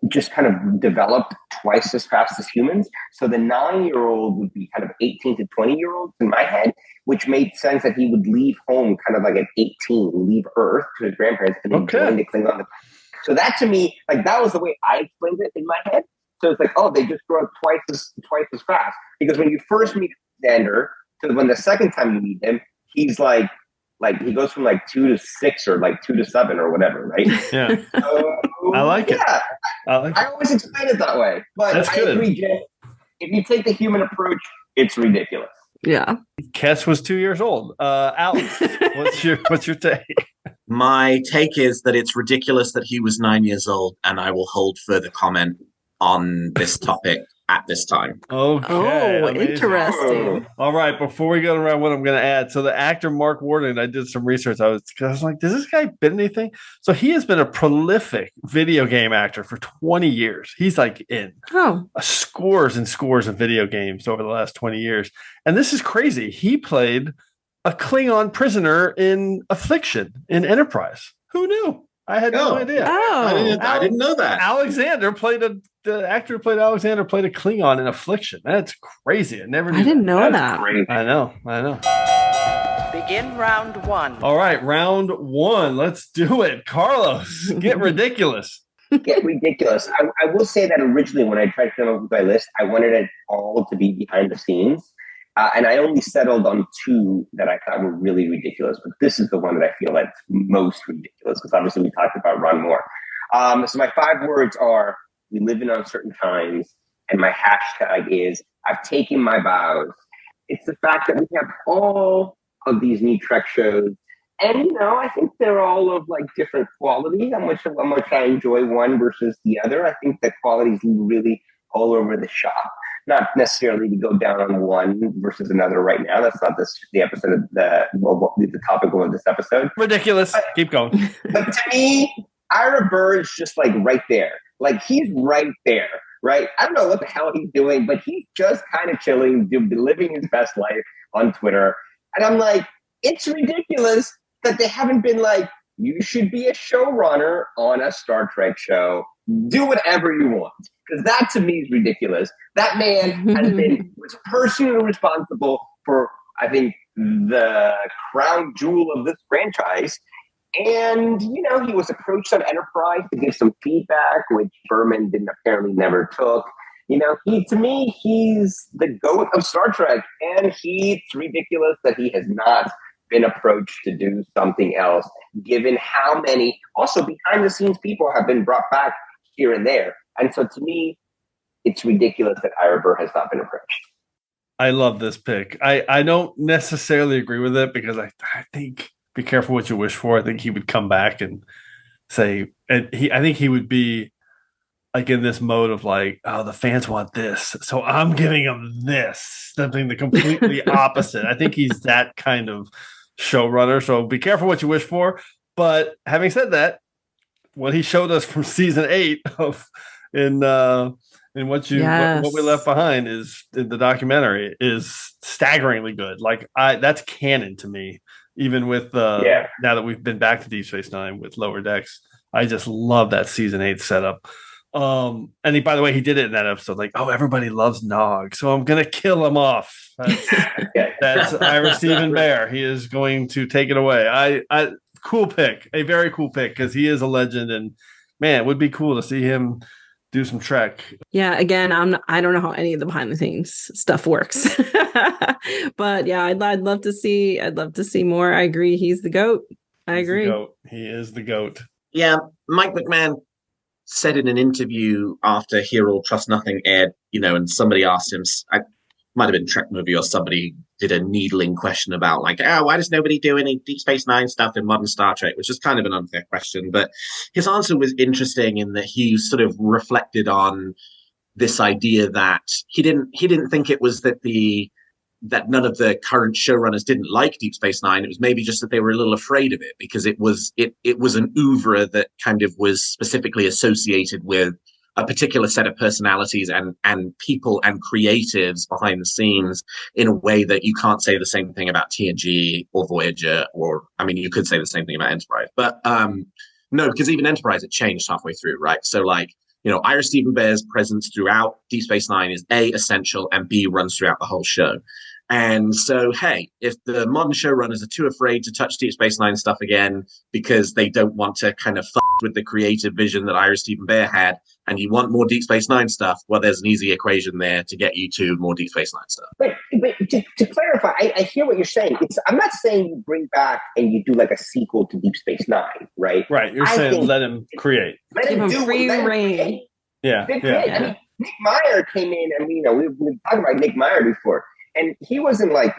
just kind of developed twice as fast as humans. So the 9-year-old would be kind of 18 to 20-year-olds in my head, which made sense that he would leave home kind of like at 18, leave Earth to his grandparents, and then join the Klingon. So that to me, like that was the way I explained it in my head. So it's like, oh, they just grow up twice as fast. Because when you first meet Alexander, to when the second time you meet him, he's like he goes from like 2 to 6 or like 2 to 7 or whatever, right? Yeah. I like it. I always explain it that way. But I agree, Jen. If you take the human approach, it's ridiculous. Yeah. Kes was 2 years old. Alex, what's your take? My take is that it's ridiculous that he was 9 years old, and I will hold further comment on this topic at this time. Okay. Oh, interesting. All right. Before we go around what I'm going to add. So the actor Mark Warden, I did some research. I was like, does this guy been anything? So he has been a prolific video game actor for 20 years. He's like in scores and scores of video games over the last 20 years. And this is crazy. He played a Klingon prisoner in Affliction in Enterprise. Who knew? I had no idea. Oh, I didn't know that. The actor who played Alexander played a Klingon in Affliction. That's crazy. I didn't know that. Crazy. I know. Begin round one. All right, round one. Let's do it. Carlos, get ridiculous. Get ridiculous. I will say that originally when I tried to come up with my list, I wanted it all to be behind the scenes. And I only settled on 2 that I thought were really ridiculous. But this is the one that I feel that's most ridiculous because obviously we talked about Ron Moore. So my 5 words are, we live in uncertain times. And my hashtag is, I've taken my vows. It's the fact that we have all of these new Trek shows. And, I think they're all of like different qualities. How much I enjoy one versus the other. I think the quality is really all over the shop. Not necessarily to go down on one versus another right now. That's not the episode of the topic of this episode. Ridiculous. Keep going. But to me, Ira Burr is just like right there. Like he's right there, right? I don't know what the hell he's doing, but he's just kind of chilling, living his best life on Twitter. And I'm like, it's ridiculous that they haven't been like, you should be a showrunner on a Star Trek show. Do whatever you want. Because that to me is ridiculous. That man was personally responsible for, I think, the crown jewel of this franchise. And, he was approached on Enterprise to give some feedback, which Berman apparently never took. To me, he's the GOAT of Star Trek, and it's ridiculous that he has not been approached to do something else, given how many also behind the scenes people have been brought back here and there. And so to me, it's ridiculous that Ira Burr has not been approached. I love this pick. I don't necessarily agree with it because I think, be careful what you wish for. I think he would come back and say, and I think he would be like in this mode of like, oh, the fans want this, so I'm giving them this, something the completely opposite. I think he's that kind of showrunner. So be careful what you wish for. But having said that, what he showed us from season 8 of in what we left behind is in the documentary is staggeringly good. Like that's canon to me, even with now that we've been back to Deep Space Nine with Lower Decks. I just love that season 8 setup. And by the way, he did it in that episode. Like, oh, everybody loves Nog, so I'm gonna kill him off. That's Ira Stephen Bear. He is going to take it away. Cool pick, a very cool pick, because he is a legend, and man, it would be cool to see him do some Trek. Yeah, again, I don't know how any of the behind the scenes stuff works, but yeah, I'd love to see more. I agree, he's the GOAT. I agree. He is the GOAT. Yeah, Mike McMahon said in an interview after Hear All Trust Nothing aired, and somebody asked him, might have been Trek Movie or somebody did a needling question about like, why does nobody do any Deep Space Nine stuff in modern Star Trek, which is kind of an unfair question. But his answer was interesting in that he sort of reflected on this idea that he didn't think it was that none of the current showrunners didn't like Deep Space Nine. It was maybe just that they were a little afraid of it because it was an oeuvre that kind of was specifically associated with a particular set of personalities and people and creatives behind the scenes in a way that you can't say the same thing about TNG or Voyager, or, I mean, you could say the same thing about Enterprise, but no, because even Enterprise, it changed halfway through, right? So like, Ira Stephen Bear's presence throughout Deep Space Nine is A, essential, and B, runs throughout the whole show. And so, hey, if the modern showrunners are too afraid to touch Deep Space Nine stuff again because they don't want to kind of with the creative vision that Ira Stephen Bear had, and you want more Deep Space Nine stuff, well, there's an easy equation there to get you to more Deep Space Nine stuff. But to clarify, I hear what you're saying. I'm not saying you bring back and you do like a sequel to Deep Space Nine, right? Right. You're saying let him create. Let him do free reign. Yeah. I mean, Nick Meyer came in, and we've been talking about Nick Meyer before. And he wasn't a fan.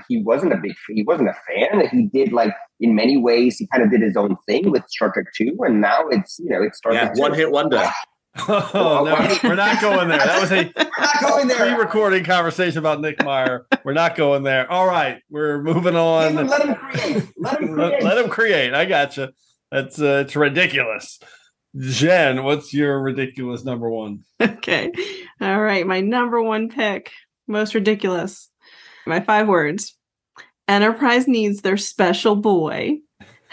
He did in many ways, he kind of did his own thing with Star Trek 2. And now it's Star Trek 2. One hit wonder. Oh, no, we're not going there. That was a pre-recording conversation about Nick Meyer. We're not going there. All right, we're moving on. Let him create. Let him create. I gotcha. That's it's ridiculous. Jen, what's your ridiculous number one? Okay. All right. My number one pick, most ridiculous. My 5 words. Enterprise needs their special boy.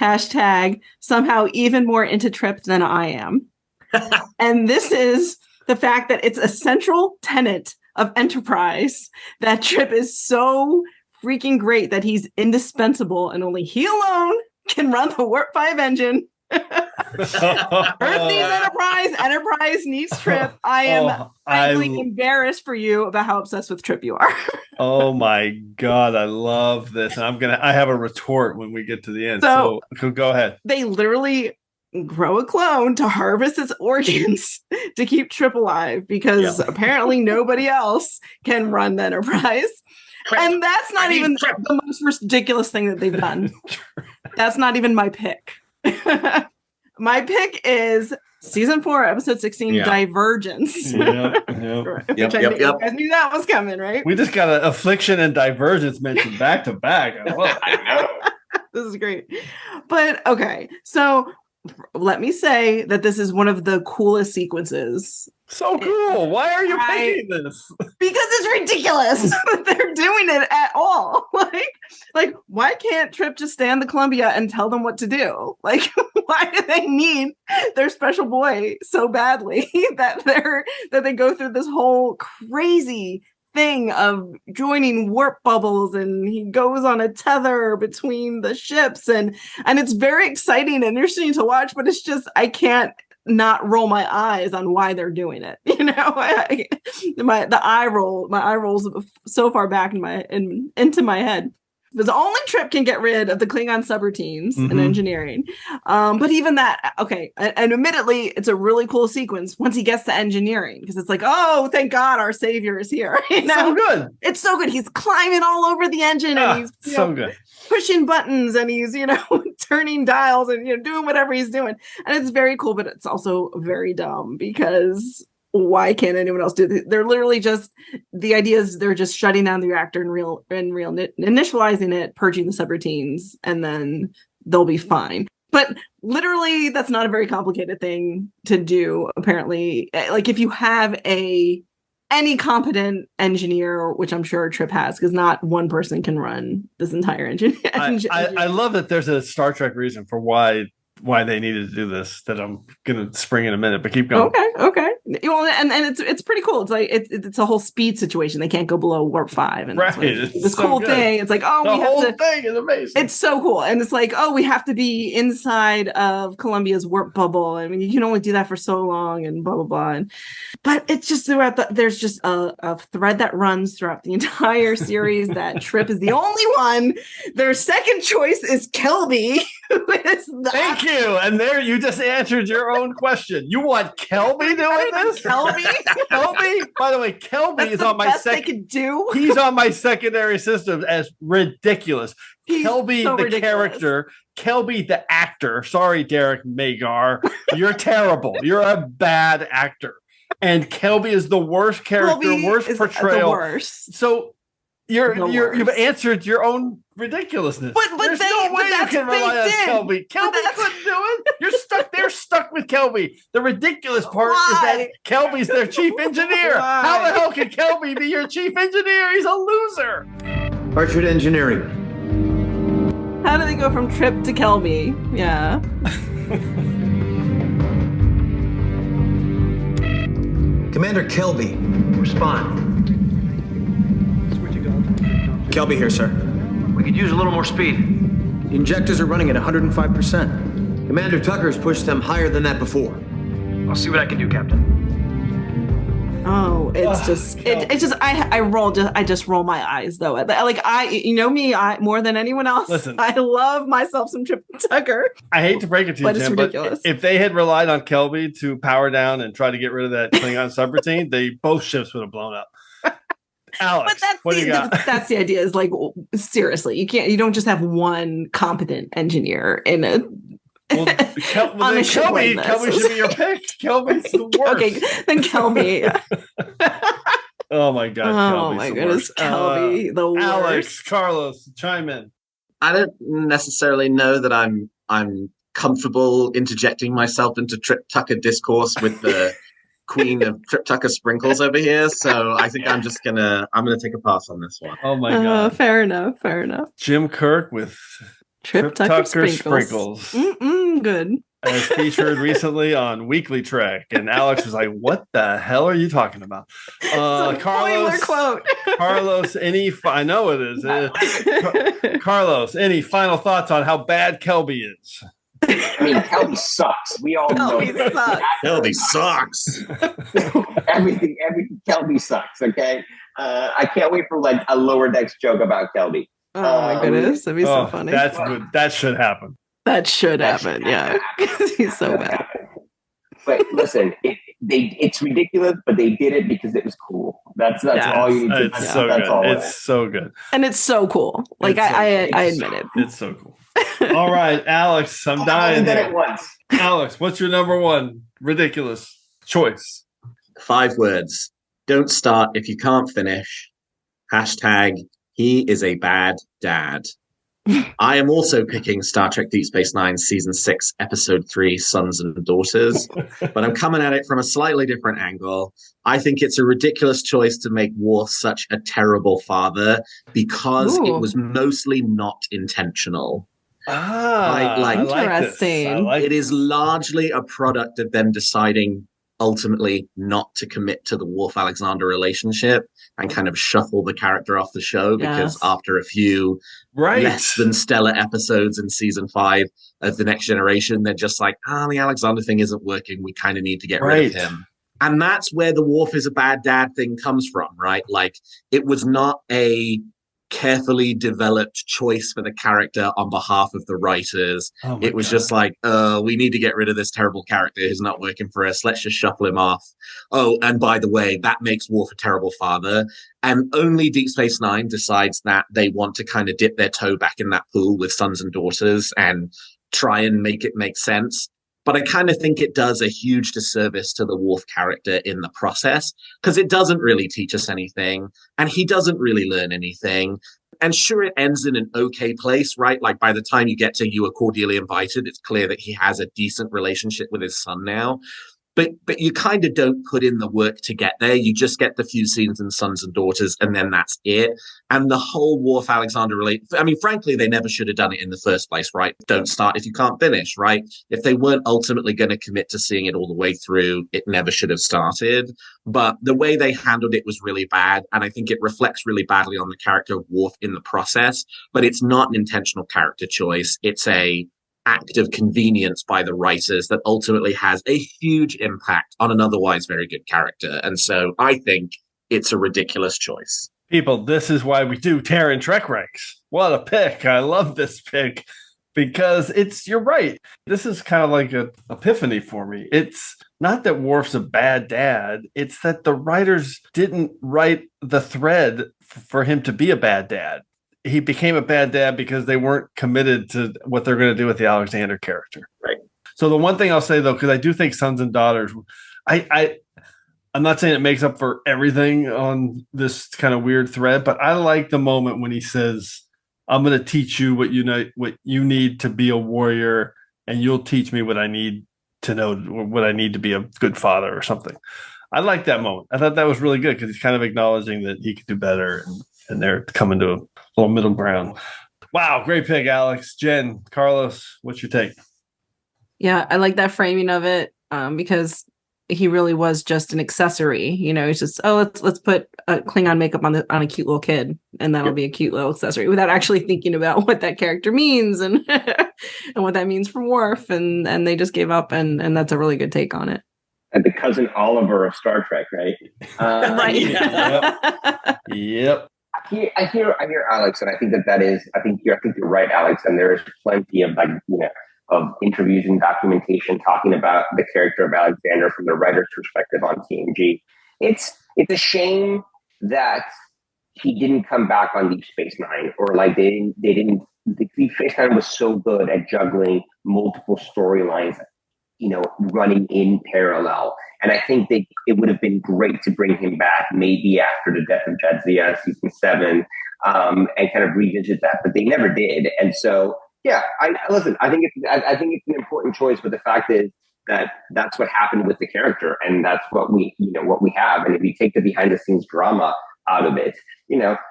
# somehow even more into Trip than I am. And this is the fact that it's a central tenet of Enterprise that Trip is so freaking great that he's indispensable and only he alone can run the Warp 5 engine. Earth needs Enterprise needs Trip. I am frankly embarrassed for you about how obsessed with Trip you are. Oh my God, I love this. And I have a retort when we get to the end. So go ahead. They literally grow a clone to harvest its organs to keep Trip alive because apparently nobody else can run the Enterprise. And that's not even the most ridiculous thing that they've done. That's not even my pick. My pick is season 4, episode 16, Divergence. Yep. You guys knew that was coming, right? We just got an Affliction and Divergence mentioned back to back. I know. This is great. But okay, so let me say that this is one of the coolest sequences. So cool. Why are you picking this? Because it's ridiculous that they're doing it at all. Like, why can't Trip just stand the Columbia and tell them what to do? Like, why do they need their special boy so badly that they go through this whole crazy thing of joining warp bubbles, and he goes on a tether between the ships, and it's very exciting and interesting to watch, but it's just I can't not roll my eyes on why they're doing it. You know, my eye rolls so far back into my head. Because only Trip can get rid of the Klingon subroutines in engineering. But even that, okay. And admittedly, it's a really cool sequence once he gets to engineering. Because it's like, oh, thank God our savior is here. You know? So good. It's so good. He's climbing all over the engine and he's good. Pushing buttons and he's, turning dials and, doing whatever he's doing. And it's very cool, but it's also very dumb because why can't anyone else do this? They're literally the idea is they're just shutting down the reactor and initializing it, purging the subroutines, and then they'll be fine. But literally, that's not a very complicated thing to do, apparently. Like, if you have any competent engineer, which I'm sure Trip has, because not one person can run this entire engine. I love that there's a Star Trek reason for why they needed to do this that I'm gonna spring in a minute, but keep going. Okay. Well, and it's pretty cool. It's like it's a whole speed situation. They can't go below warp 5, and right. This cool thing. It's like, the whole thing is amazing. It's so cool, and it's like, we have to be inside of Columbia's warp bubble. I mean, you can only do that for so long, and blah blah blah. But it's just there's just a thread that runs throughout the entire series that Trip is the only one. Their second choice is Kelby. Thank you. And there you just answered your own question. You want Kelby doing this? Kelby? Kelby? By the way, Kelby is on my second. He's on my secondary system as ridiculous. Kelby, so the ridiculous character. Kelby, the actor. Sorry, Derek Magar. You're terrible. You're a bad actor. And Kelby is the worst character, worst portrayal. The worst. So you've answered your own ridiculousness. But there's no way you can rely on Kelby. Kelby couldn't do it. You're stuck. They're stuck with Kelby. The ridiculous part is that Kelby's their chief engineer. Why? How the hell can Kelby be your chief engineer? He's a loser. Archer to engineering. How do they go from Trip to Kelby? Yeah. Commander Kelby, respond. Kelby here, sir. We could use a little more speed. The injectors are running at 105%. Commander Tucker's pushed them higher than that before. I'll see what I can do, Captain. Oh, it's I just roll my eyes though. Me, more than anyone else. Listen, I love myself some Trip Tucker. I hate to break it to you, Jen, but if they had relied on Kelby to power down and try to get rid of that Klingon subroutine, both ships would have blown up. Alex, what do you got? That's the idea. Is like, seriously, you don't just have one competent engineer in a. Well, Kelby should be your pick. Kelby's the worst. Okay, then Kelby. Oh my God! Oh my goodness, Kelby, the worst. Alex, Carlos, chime in. I don't necessarily know that I'm comfortable interjecting myself into Trip Tucker discourse with the queen of Trip Tucker sprinkles over here, so I think I'm gonna take a pass on this one. Oh my God! Fair enough. Jim Kirk with Trip Tucker sprinkles. Good. As featured recently on Weekly Trek, and Alex was like, "What the hell are you talking about?" Carlos, quote. Carlos, I know it is. Carlos, any final thoughts on how bad Kelby is? I mean, Kelby sucks. We all know that. Kelby sucks. everything Kelby sucks. Okay, I can't wait for like a Lower Decks joke about Kelby. Oh my goodness, that'd be so funny. That's good. That should happen. That should happen. Yeah, he's so bad. But listen, it's ridiculous, but they did it because it was cool. That's all you need to know. So good. It's so good. And it's so cool. Like I admit it. It's so cool. All right, Alex, I'm dying here. Alex, what's your number one ridiculous choice? 5 words. Don't start if you can't finish. # he is a bad dad. I am also picking Star Trek Deep Space Nine Season 6, Episode 3, Sons and Daughters, but I'm coming at it from a slightly different angle. I think it's a ridiculous choice to make Worf such a terrible father because it was mostly not intentional. Interesting. It is largely a product of them deciding ultimately not to commit to the Worf-Alexander relationship and kind of shuffle the character off the show because after a few less than stellar episodes in season 5 of The Next Generation, they're just like, the Alexander thing isn't working. We kind of need to get rid of him. And that's where the Worf is a bad dad thing comes from, right? Like, it was not a carefully developed choice for the character on behalf of the writers. It was just like, we need to get rid of this terrible character who's not working for us. Let's just shuffle him off. Oh, and by the way, that makes Worf a terrible father. And only Deep Space Nine decides that they want to kind of dip their toe back in that pool with sons and daughters and try and make it make sense. But I kind of think it does a huge disservice to the Worf character in the process because it doesn't really teach us anything and he doesn't really learn anything. And sure, it ends in an okay place, right? Like by the time you get to You Are Cordially Invited, it's clear that he has a decent relationship with his son now. But you kind of don't put in the work to get there. You just get the few scenes in Sons and Daughters, and then that's it. And the whole Worf-Alexander frankly, they never should have done it in the first place, right? Don't start if you can't finish, right? If they weren't ultimately going to commit to seeing it all the way through, it never should have started. But the way they handled it was really bad, and I think it reflects really badly on the character of Worf in the process. But it's not an intentional character choice. It's a act of convenience by the writers that ultimately has a huge impact on an otherwise very good character. And so I think it's a ridiculous choice. People, this is why we do Terran TrekRanks. What a pick. I love this pick because you're right. This is kind of like an epiphany for me. It's not that Worf's a bad dad. It's that the writers didn't write the thread for him to be a bad dad. He became a bad dad because they weren't committed to what they're going to do with the Alexander character. Right. So the one thing I'll say, though, because I do think Sons and Daughters, I'm not saying it makes up for everything on this kind of weird thread, but I like the moment when he says, I'm going to teach you what you need to be a warrior, and you'll teach me what I need to know, or what I need to be a good father or something. I like that moment. I thought that was really good because he's kind of acknowledging that he could do better, and they're coming to a little middle ground. Wow, great pick, Alex. Jenn, Carlos, what's your take? Yeah, I like that framing of it because he really was just an accessory. You know, he's just, let's put a Klingon makeup on a cute little kid, and that'll be a cute little accessory without actually thinking about what that character means and and what that means for Worf. And they just gave up, and that's a really good take on it. And the cousin Oliver of Star Trek, right? Right. Yep. I hear Alex, and I think I think you're right, Alex. And there is plenty of of interviews and documentation talking about the character of Alexander from the writer's perspective on TNG. It's a shame that he didn't come back on Deep Space Nine, or like they didn't. Deep Space Nine was so good at juggling multiple storylines, running in parallel. And I think it would have been great to bring him back maybe after the death of Jadzia, season 7, and kind of revisit that, but they never did. And so, yeah, I think it's an important choice, but the fact is that that's what happened with the character, and that's what we have. And if you take the behind the scenes drama out of it,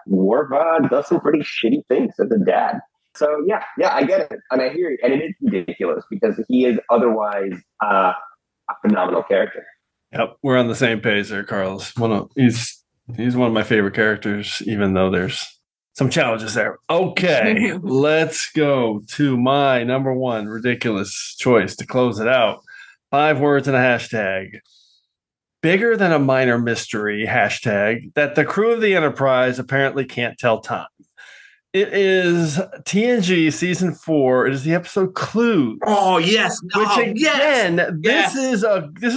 Worf does some pretty shitty things as a dad. So yeah, I get it, and I hear you, and it is ridiculous because he is otherwise a phenomenal character. Yep, we're on the same page there, Carlos. He's one of my favorite characters, even though there's some challenges there. Okay, let's go to my number one ridiculous choice to close it out. 5 words and a hashtag. Bigger than a minor mystery, hashtag, that the crew of the Enterprise apparently can't tell time. It is TNG season 4. It is the episode Clues. Oh yes, This is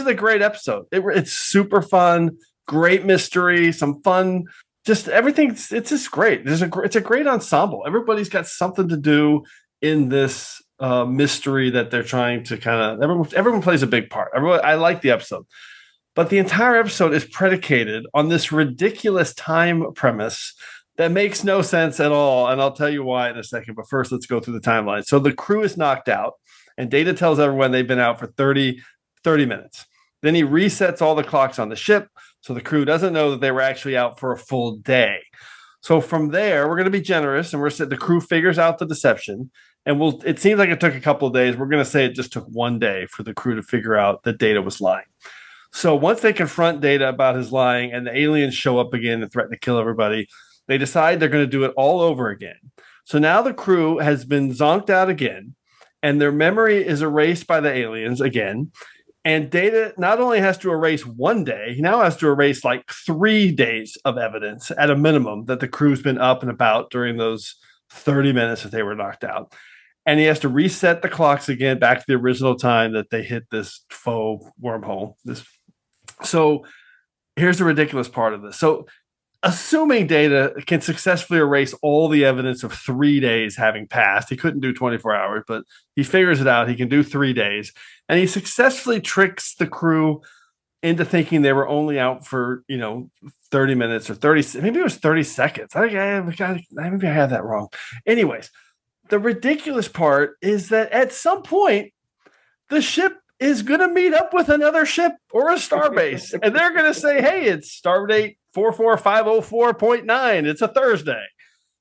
a great episode. It's super fun, great mystery, some fun, just everything. It's just great. It's a great ensemble. Everybody's got something to do in this mystery that they're trying to kind of. Everyone plays a big part. I like the episode, but the entire episode is predicated on this ridiculous time premise that makes no sense at all, and I'll tell you why in a second. But first, let's go through the timeline. So the crew is knocked out, and Data tells everyone they've been out for 30 minutes. Then he resets all the clocks on the ship, so the crew doesn't know that they were actually out for a full day. So from there, we're going to be generous, and the crew figures out the deception, and it seems like it took a couple of days. We're going to say it just took one day for the crew to figure out that Data was lying. So once they confront Data about his lying and the aliens show up again and threaten to kill everybody, they decide they're going to do it all over again. So now the crew has been zonked out again, and their memory is erased by the aliens again. And Data not only has to erase one day, he now has to erase like 3 days of evidence at a minimum that the crew's been up and about during those 30 minutes that they were knocked out. And he has to reset the clocks again back to the original time that they hit this faux wormhole. So here's the ridiculous part of this. So assuming Data can successfully erase all the evidence of 3 days having passed, he couldn't do 24 hours, but he figures it out. He can do 3 days. And he successfully tricks the crew into thinking they were only out for, 30 minutes or 30, maybe it was 30 seconds. Maybe I had that wrong. Anyways, the ridiculous part is that at some point, the ship is going to meet up with another ship or a starbase. And they're going to say, hey, it's stardate 44504.9. It's a Thursday.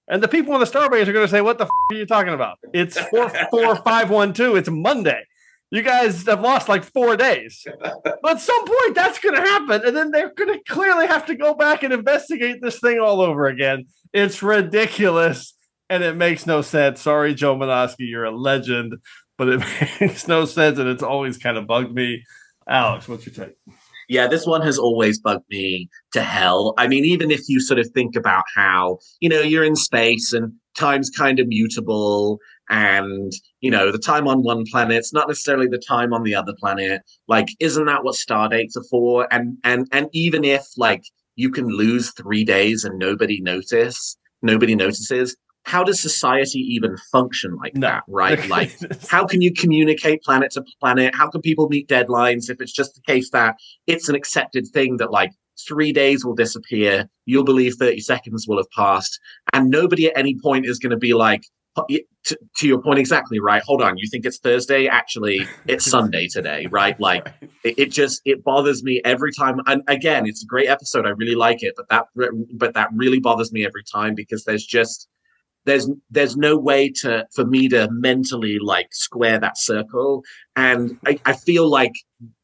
And the people on the starbase are going to say, what the are you talking about? It's 44512. It's Monday. You guys have lost like 4 days. But at some point, that's going to happen. And then they're going to clearly have to go back and investigate this thing all over again. It's ridiculous. And it makes no sense. Sorry, Joe Menosky, you're a legend. But it makes no sense. And it's always kind of bugged me. Alex, what's your take? Yeah, this one has always bugged me to hell. I mean, even if you sort of think about how, you're in space and time's kind of mutable and, the time on one planet's not necessarily the time on the other planet. Like, isn't that what star dates are for? And even if, like, you can lose 3 days and nobody notices, how does society even function like that, right? Like, how can you communicate planet to planet? How can people meet deadlines if it's just the case that it's an accepted thing that, like, 3 days will disappear, you'll believe 30 seconds will have passed, and nobody at any point is going to be like, to your point exactly, right? Hold on, you think it's Thursday? Actually, it's Sunday today, right? Like, it bothers me every time. And again, it's a great episode. I really like it, but that really bothers me every time because there's no way for me to mentally like square that circle. And I feel like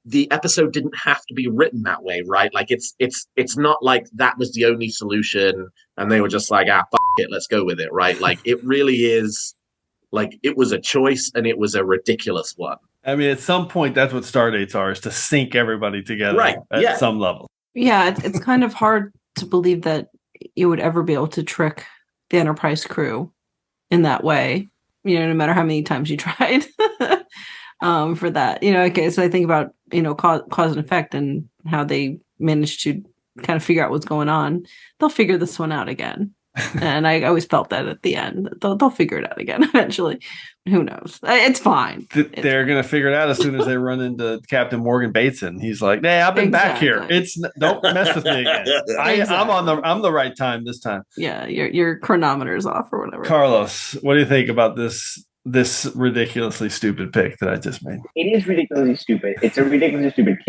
the episode didn't have to be written that way, right? Like it's not like that was the only solution and they were just like, fuck it, let's go with it, right? Like it really is like it was a choice and it was a ridiculous one. I mean, at some point that's what star dates are, is to sync everybody together at some level. Yeah, it's kind of hard to believe that you would ever be able to trick the Enterprise crew in that way, no matter how many times you tried for that. Okay, so I think about, cause and effect and how they managed to kind of figure out what's going on. They'll figure this one out again. And I always felt that at the end. They'll figure it out again eventually. Who knows? It's fine. They're going to figure it out as soon as they run into Captain Morgan Bateson. He's like, "Hey, I've been back here. Don't mess with me again. I'm the right time this time." Yeah, your chronometer's off or whatever. Carlos, what do you think about this ridiculously stupid pick that I just made? It is ridiculously stupid. It's a ridiculously stupid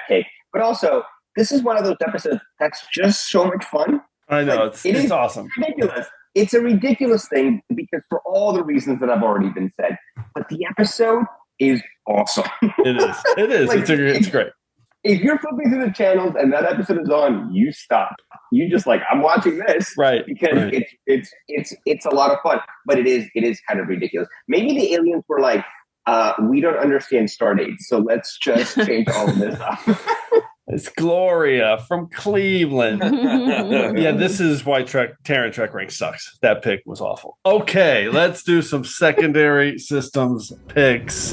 pick, but also this is one of those episodes that's just so much fun. I know, like, it's awesome. Ridiculous. It's a ridiculous thing because for all the reasons that have already been said. But the episode is awesome. It is. It is. Like, it's great. If you're flipping through the channels and that episode is on, you stop. You just like, I'm watching this, right? Because it's a lot of fun. But it is kind of ridiculous. Maybe the aliens were like, we don't understand star dates, so let's just change all of this up. It's Gloria from Cleveland. Yeah, this is why Terran TrekRanks sucks. That pick was awful. Okay, let's do some secondary systems picks.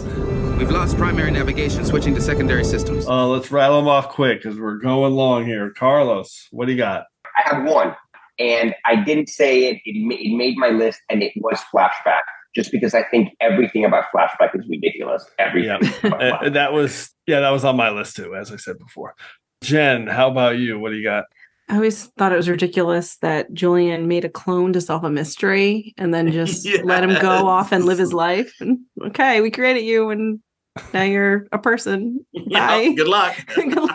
We've lost primary navigation, switching to secondary systems. Let's rattle them off quick because we're going long here. Carlos, what do you got? I have one, and I didn't say it. It made my list, and it was Flashback. Just because I think everything about Flashback is ridiculous. Everything. Yeah. That was on my list too, as I said before. Jenn, how about you? What do you got? I always thought it was ridiculous that Julian made a clone to solve a mystery and then just let him go off and live his life. And okay, we created you and now you're a person. Bye. Yeah, good luck.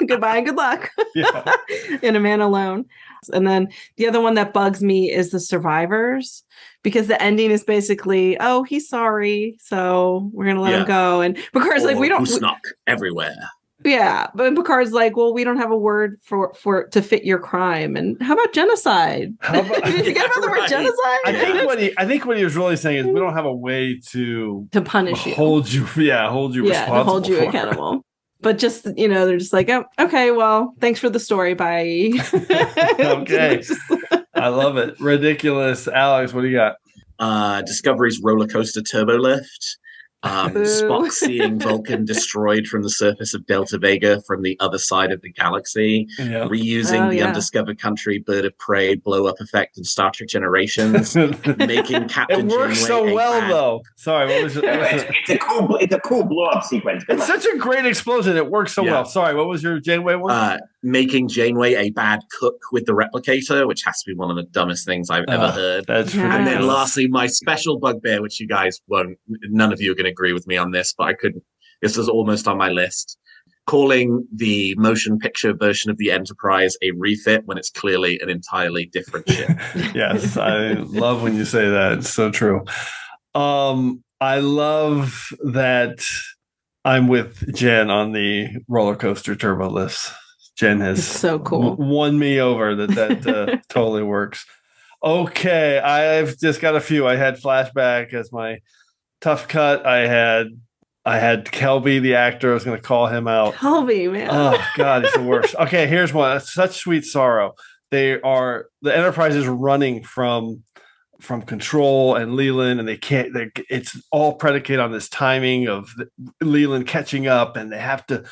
Goodbye. Good luck. Yeah. In a man alone. And then the other one that bugs me is the survivors, because the ending is basically, oh, he's sorry, so we're gonna let him go. And of course, like we don't snuck everywhere. Yeah, but Picard's like, well, we don't have a word for to fit your crime. And how about genocide? Did you forget about the word genocide? I think what he was really saying is we don't have a way to punish you, hold you responsible, to hold you accountable. But just, they're just like, oh, okay, well, thanks for the story. Bye. Okay. I love it. Ridiculous. Alex, what do you got? Discovery's roller coaster turbo lift. Spock seeing Vulcan destroyed from the surface of Delta Vega from the other side of the galaxy, reusing the undiscovered country bird of prey blow up effect in Star Trek Generations, making Captain It works Janeway so well, though. Sorry, what was it? It's a cool blow up sequence. It's such a great explosion. It works so well. Sorry, what was your Janeway one? Making Janeway a bad cook with the replicator, which has to be one of the dumbest things I've ever heard. That's And then lastly, my special bugbear, which you guys none of you are going to agree with me on this, but I couldn't. This was almost on my list. Calling the motion picture version of the Enterprise a refit when it's clearly an entirely different ship. Yes, I love when you say that. It's so true. I love that I'm with Jenn on the roller coaster turbo lifts. Jenn has so cool. Won me over that totally works. Okay, I've just got a few. I had flashback as my tough cut. I had Kelby, the actor. I was going to call him out. Kelby, man. Oh God, it's the worst. Okay, here's one. Such sweet sorrow. The Enterprise is running from Control and Leland, and they can't. It's all predicated on this timing of Leland catching up, and they have to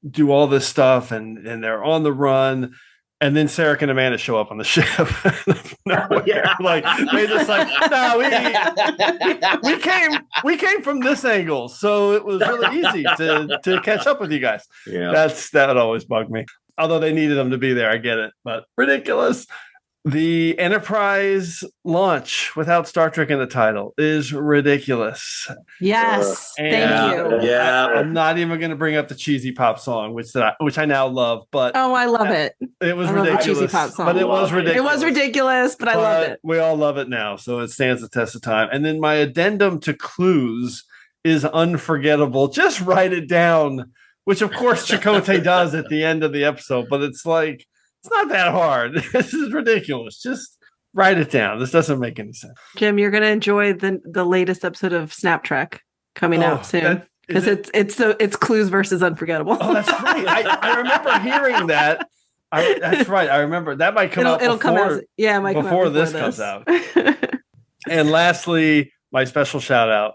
do all this stuff, and they're on the run. And then Sarek and Amanda show up on the ship. Like they just like, no, we came from this angle, so it was really easy to catch up with you guys. Yeah, that would always bug me. Although they needed them to be there, I get it, but ridiculous. The Enterprise launch without Star Trek in the title is ridiculous. Yes, thank you. Yeah, I'm not even going to bring up the cheesy pop song, which I now love. But I love it. It was ridiculous. Cheesy pop song. But it was ridiculous. It was ridiculous, but I love it. We all love it now, so it stands the test of time. And then my addendum to clues is unforgettable. Just write it down, which of course Chakotay does at the end of the episode. But it's like, it's not that hard. This is ridiculous. Just write it down. This doesn't make any sense. Jim, you're going to enjoy the latest episode of Snap Trek coming out soon because it's clues versus unforgettable. Oh, that's right. I remember hearing that. That's right. I remember that might come out. It'll come out. Yeah, it might come out before this comes out. And lastly, my special shout out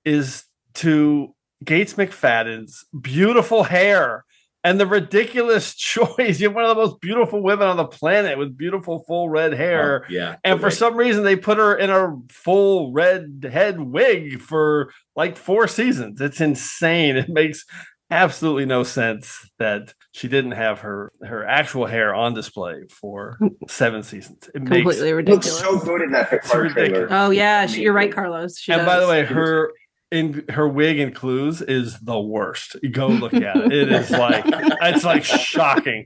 is to Gates McFadden's beautiful hair. And the ridiculous choice. You have one of the most beautiful women on the planet with beautiful full red hair. And for some reason, they put her in a full red head wig for like 4 seasons. It's insane. It makes absolutely no sense that she didn't have her actual hair on display for 7 seasons. It completely ridiculous. Looks so good in that Picard trailer. Oh yeah, you're right, Carlos. By the way, her wig in Clues is the worst. You go look at it. It is like it's like shocking.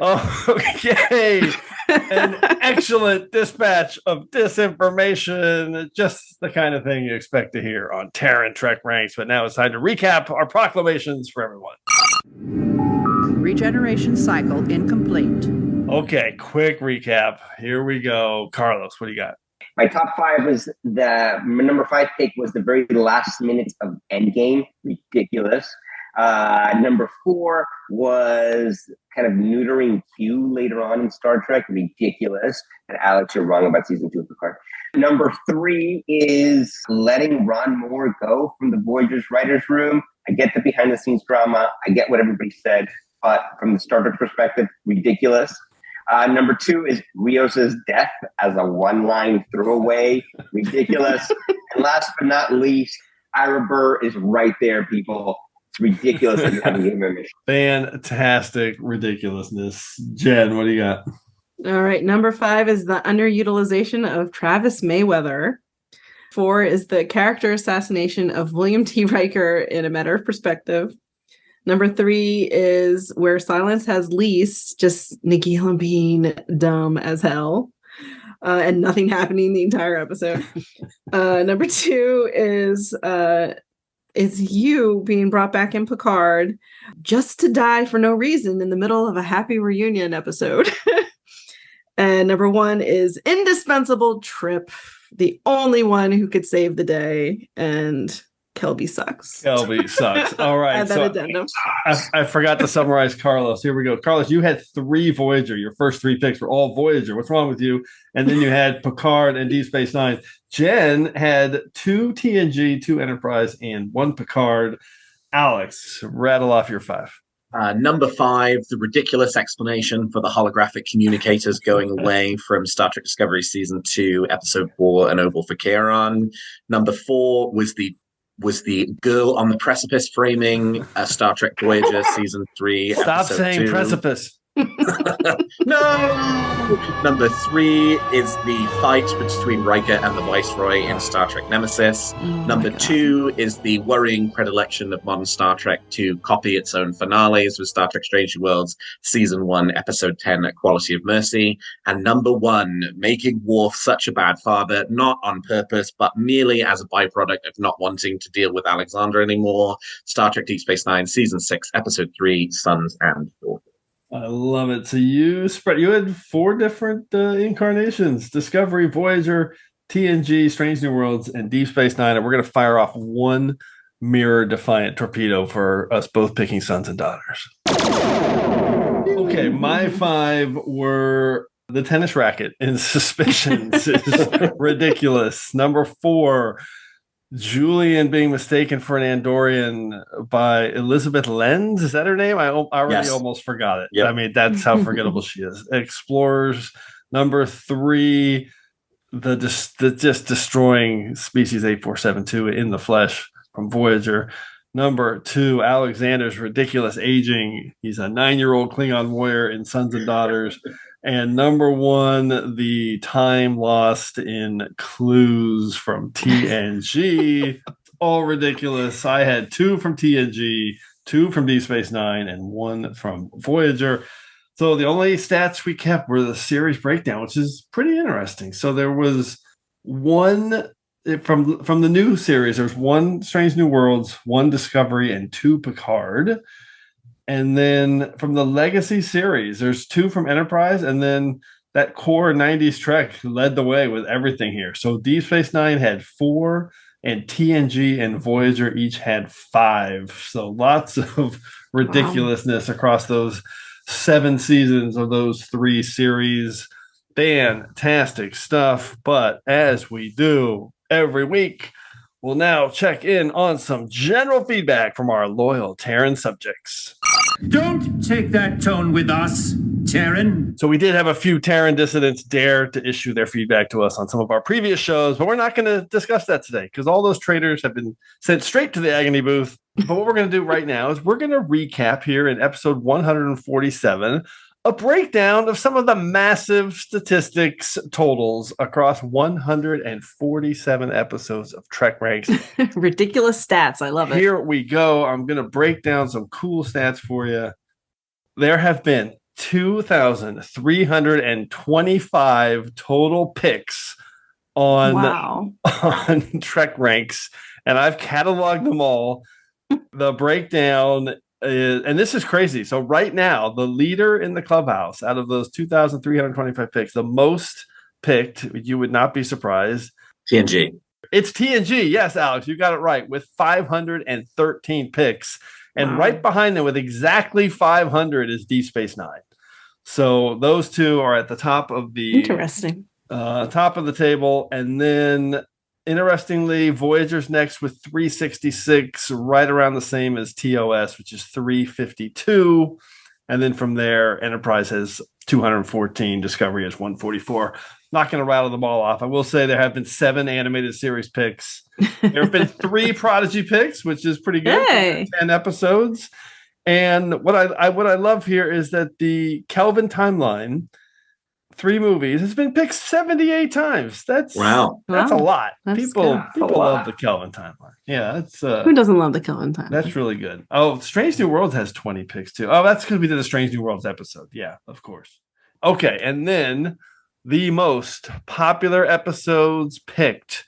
Okay. An excellent dispatch of disinformation. Just the kind of thing you expect to hear on Terran Trek Ranks. But now it's time to recap our proclamations for everyone. Regeneration cycle incomplete. Okay, quick recap. Here we go. Carlos, what do you got? My top 5 was my number 5 pick was the very last minutes of Endgame. Ridiculous. Number 4 was kind of neutering Q later on in Star Trek. Ridiculous. And Alex, you're wrong about season 2 of Picard. Number 3 is letting Ron Moore go from the Voyager's writer's room. I get the behind the scenes drama. I get what everybody said. But from the Star Trek perspective, ridiculous. Number 2 is Rios' death as a one-line throwaway. Ridiculous. And last but not least, Ira Burr is right there, people. It's ridiculous that you haven't given him a mission. Fantastic ridiculousness. Jenn, what do you got? All right. Number 5 is the underutilization of Travis Mayweather. 4 is the character assassination of William T. Riker in A Matter of Perspective. Number 3 is Where Silence Has Lease, just Nagila being dumb as hell and nothing happening the entire episode. Number 2 is is you being brought back in Picard just to die for no reason in the middle of a happy reunion episode. And number 1 is indispensable Trip, the only one who could save the day, and Kelby sucks. Kelby sucks. All right. Add that addendum. I forgot to summarize Carlos. Here we go. Carlos, you had 3 Voyager. Your first 3 picks were all Voyager. What's wrong with you? And then you had Picard and Deep Space Nine. Jen had 2 TNG, 2 Enterprise, and 1 Picard. Alex, rattle off your 5. Number 5, the ridiculous explanation for the holographic communicators going away from Star Trek Discovery Season 2, Episode 4, An Oval for Kieran. Number 4 was the girl on the precipice framing Star Trek Voyager Season 3, Stop Episode saying 2. precipice. No! Number 3 is the fight between Riker and the Viceroy in Star Trek Nemesis. Number 2 is the worrying predilection of modern Star Trek to copy its own finales with Star Trek Strange New Worlds Season 1, Episode 10, Quality of Mercy. And number 1, making Worf such a bad father, not on purpose, but merely as a byproduct of not wanting to deal with Alexander anymore. Star Trek Deep Space Nine, Season 6, Episode 3, Sons and Daughters. I love it. So you had 4 different incarnations: Discovery, Voyager, TNG, Strange New Worlds, and Deep Space Nine. And we're going to fire off 1 mirror defiant torpedo for us both picking sons and daughters. Okay, my 5 were the tennis racket in Suspicions is ridiculous. Number 4, Julian being mistaken for an Andorian by Elizabeth Lenz. Is that her name? I already almost forgot it. Yep. I mean, that's how forgettable she is. Explorers. Number 3, the just destroying species 8472 in the flesh from Voyager. Number 2, Alexander's ridiculous aging. He's a 9-year-old Klingon warrior in Sons and Daughters. And number 1, the time lost in Clues from TNG. All ridiculous. I had 2 from TNG, 2 from Deep Space Nine, and 1 from Voyager. So the only stats we kept were the series breakdown, which is pretty interesting. So there was 1 from the new series. There's 1 Strange New Worlds, 1 Discovery, and 2 Picard. And then from the Legacy series, there's 2 from Enterprise, and then that core 90s Trek led the way with everything here. So Deep Space Nine had 4, and TNG and Voyager each had 5. So lots of ridiculousness across those 7 seasons of those 3 series. Fantastic stuff. But as we do every week, we'll now check in on some general feedback from our loyal Terran subjects. Don't take that tone with us, Terran. So we did have a few Terran dissidents dare to issue their feedback to us on some of our previous shows, but we're not going to discuss that today because all those traitors have been sent straight to the agony booth. But what we're going to do right now is we're going to recap here in episode 147 a breakdown of some of the massive statistics totals across 147 episodes of Trek Ranks. Ridiculous stats. I love it. Here we go. I'm going to break down some cool stats for you. There have been 2,325 total picks on Trek Ranks, and I've cataloged them all. The breakdown is, and this is crazy. So right now, the leader in the clubhouse out of those 2,325 picks, the most picked, you would not be surprised. TNG. It's TNG. Yes, Alex, you got it right, with 513 picks. And right behind them with exactly 500 is Deep Space Nine. So those 2 are at the top of the top of the table. And then interestingly, Voyager's next with 366, right around the same as TOS, which is 352. And then from there, Enterprise has 214, Discovery has 144. Not going to rattle them all off. I will say there have been 7 animated series picks. There have been 3 Prodigy picks, which is pretty good. Hey. 10 episodes. And what I love here is that the Kelvin timeline, 3 movies, has been picked 78 times. That's a lot. People love the Kelvin timeline. Yeah, it's who doesn't love the Kelvin timeline? That's really good. Oh, Strange New Worlds has 20 picks too. Oh, that's because we did a Strange New Worlds episode. Yeah, of course. Okay, and then the most popular episodes picked.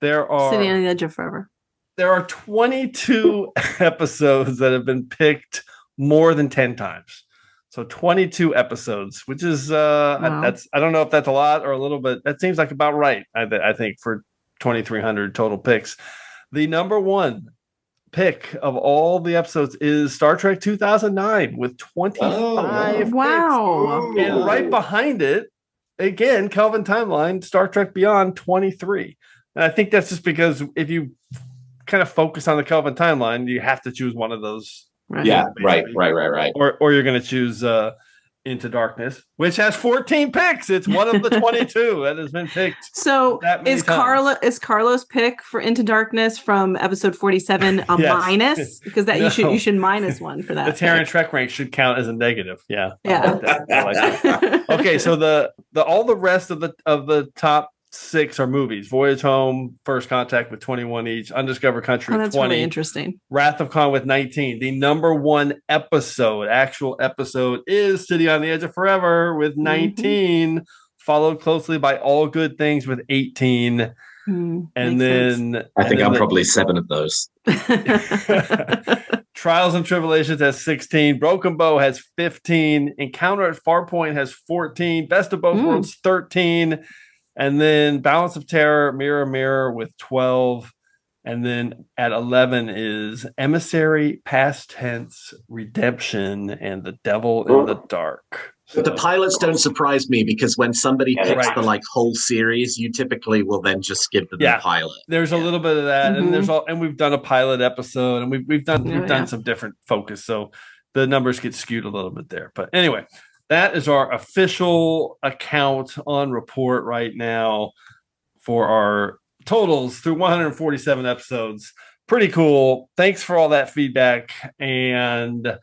There are City on the Edge of Forever. there are 22 episodes that have been picked more than 10 times. So 22 episodes, which is that's I don't know if that's a lot or a little bit. That seems like about right. I think for 2,300 total picks. The number one pick of all the episodes is Star Trek 2009 with 25 picks. Wow. And right behind it, again, Kelvin Timeline, Star Trek Beyond 23. And I think that's just because if you kind of focus on the Kelvin Timeline, you have to choose one of those. Right. Yeah, right. Or you're going to choose Into Darkness, which has 14 picks. It's one of the 22 that has been picked. So is Carlos' pick for Into Darkness from episode 47 a minus? Because that you should minus one for that. The Terran Trek rank should count as a negative. Yeah. Yeah. I like that. Okay, so the all the rest of the top 6 are movies. Voyage Home, First Contact with 21 each, Undiscovered Country with 20. Really interesting. Wrath of Khan with 19. The number one actual episode is City on the Edge of Forever with 19, followed closely by All Good Things with 18. And then I think I'm probably 7 of those. Trials and Tribulations has 16. Broken Bow has 15. Encounter at Farpoint has 14. Best of Both Worlds 13. And then Balance of Terror, Mirror, Mirror with 12. And then at 11 is Emissary, Past Tense, Redemption, and The Devil in the Dark. But the pilots don't surprise me because when somebody picks the whole series, you typically will then just give them the pilot. There's a little bit of that, and we've done a pilot episode, and we've done some different focus, so the numbers get skewed a little bit there. But anyway, that is our official account on report right now for our totals through 147 episodes. Pretty cool. Thanks for all that feedback, and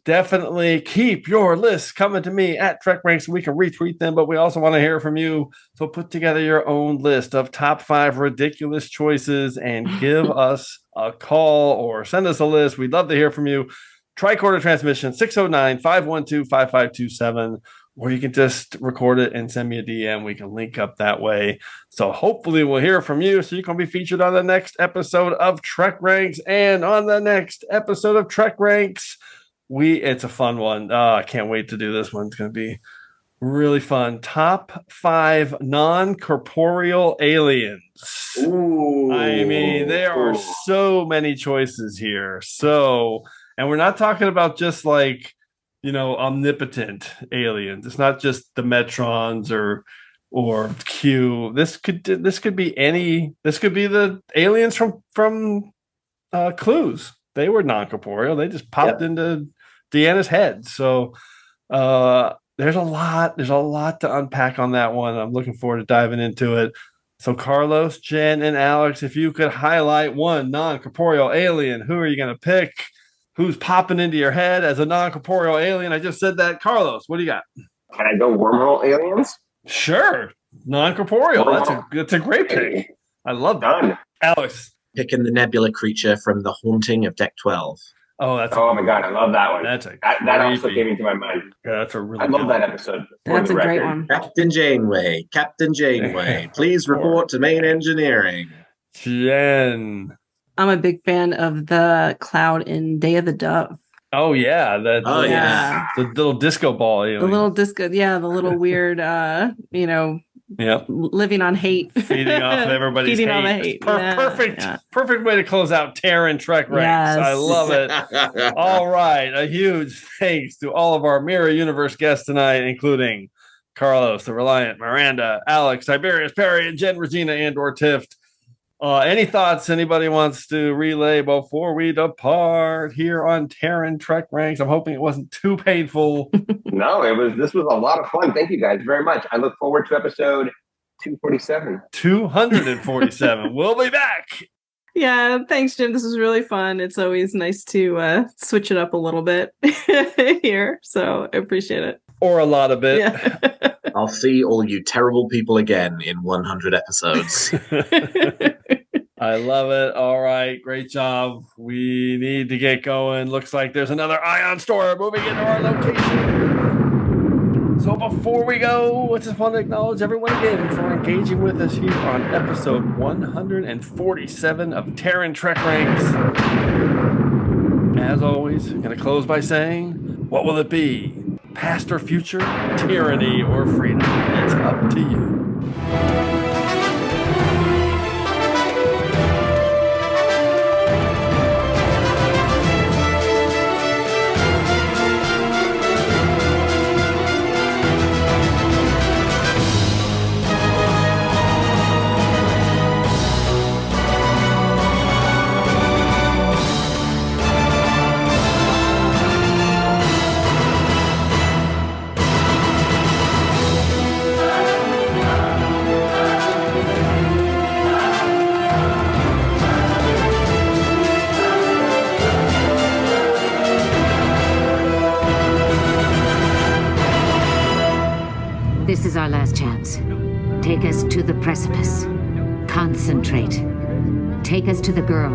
definitely keep your lists coming to me at TrekRanks. We can retweet them, but we also want to hear from you. So put together your own list of top 5 ridiculous choices and give us a call or send us a list. We'd love to hear from you. Tricorder transmission 609-512-5527, or you can just record it and send me a DM. We can link up that way. So hopefully we'll hear from you. So you can be featured on the next episode of Trek Ranks, and on the next episode of Trek Ranks, it's a fun one. I can't wait to do this one. It's going to be really fun. Top 5 non-corporeal aliens. Ooh. I mean, there are so many choices here. And we're not talking about just omnipotent aliens. It's not just the Metrons or Q. This could be any. This could be the aliens from Clues. They were non-corporeal. They just popped into Deanna's head. So there's a lot to unpack on that one. I'm looking forward to diving into it. So Carlos, Jen, and Alex, if you could highlight one non-corporeal alien, who are you going to pick? Who's popping into your head as a non-corporeal alien? I just said that. Carlos, what do you got? Can I go wormhole aliens? Sure. Non-corporeal. That's a great pick. I love that. Done. Alex. Picking the nebula creature from The Haunting of Deck 12. Oh, my God, I love that one. That also came into my mind. Yeah, that's a really. I love that episode. That's a great one. Captain Janeway, please report to main engineering. Jen. I'm a big fan of the cloud in Day of the Dove. Oh yeah, the little disco ball. The little disco, the little weird, living on hate, feeding off everybody's hate. On the hate. Perfect way to close out Terran TrekRanks. Yes. I love it. All right, a huge thanks to all of our Mirror Universe guests tonight, including Carlos, the Reliant, Miranda, Alex, Tiberius, Perry, and Jenn, Regina Andor, Tifft. Any thoughts anybody wants to relay before we depart here on Terran TrekRanks? I'm hoping it wasn't too painful. No, this was a lot of fun. Thank you guys very much. I look forward to episode 247. 247. We'll be back. Yeah, thanks, Jim. This was really fun. It's always nice to switch it up a little bit here. So I appreciate it. Or a lot of it. Yeah. I'll see all you terrible people again in 100 episodes. I love it. All right. Great job. We need to get going. Looks like there's another ion store moving into our location. So before we go, I just want to acknowledge everyone again for engaging with us here on episode 147 of Terran TrekRanks. As always, I'm going to close by saying, what will it be? Past or future? Tyranny or freedom? It's up to you. This is our last chance. Take us to the precipice. Concentrate. Take us to the girl.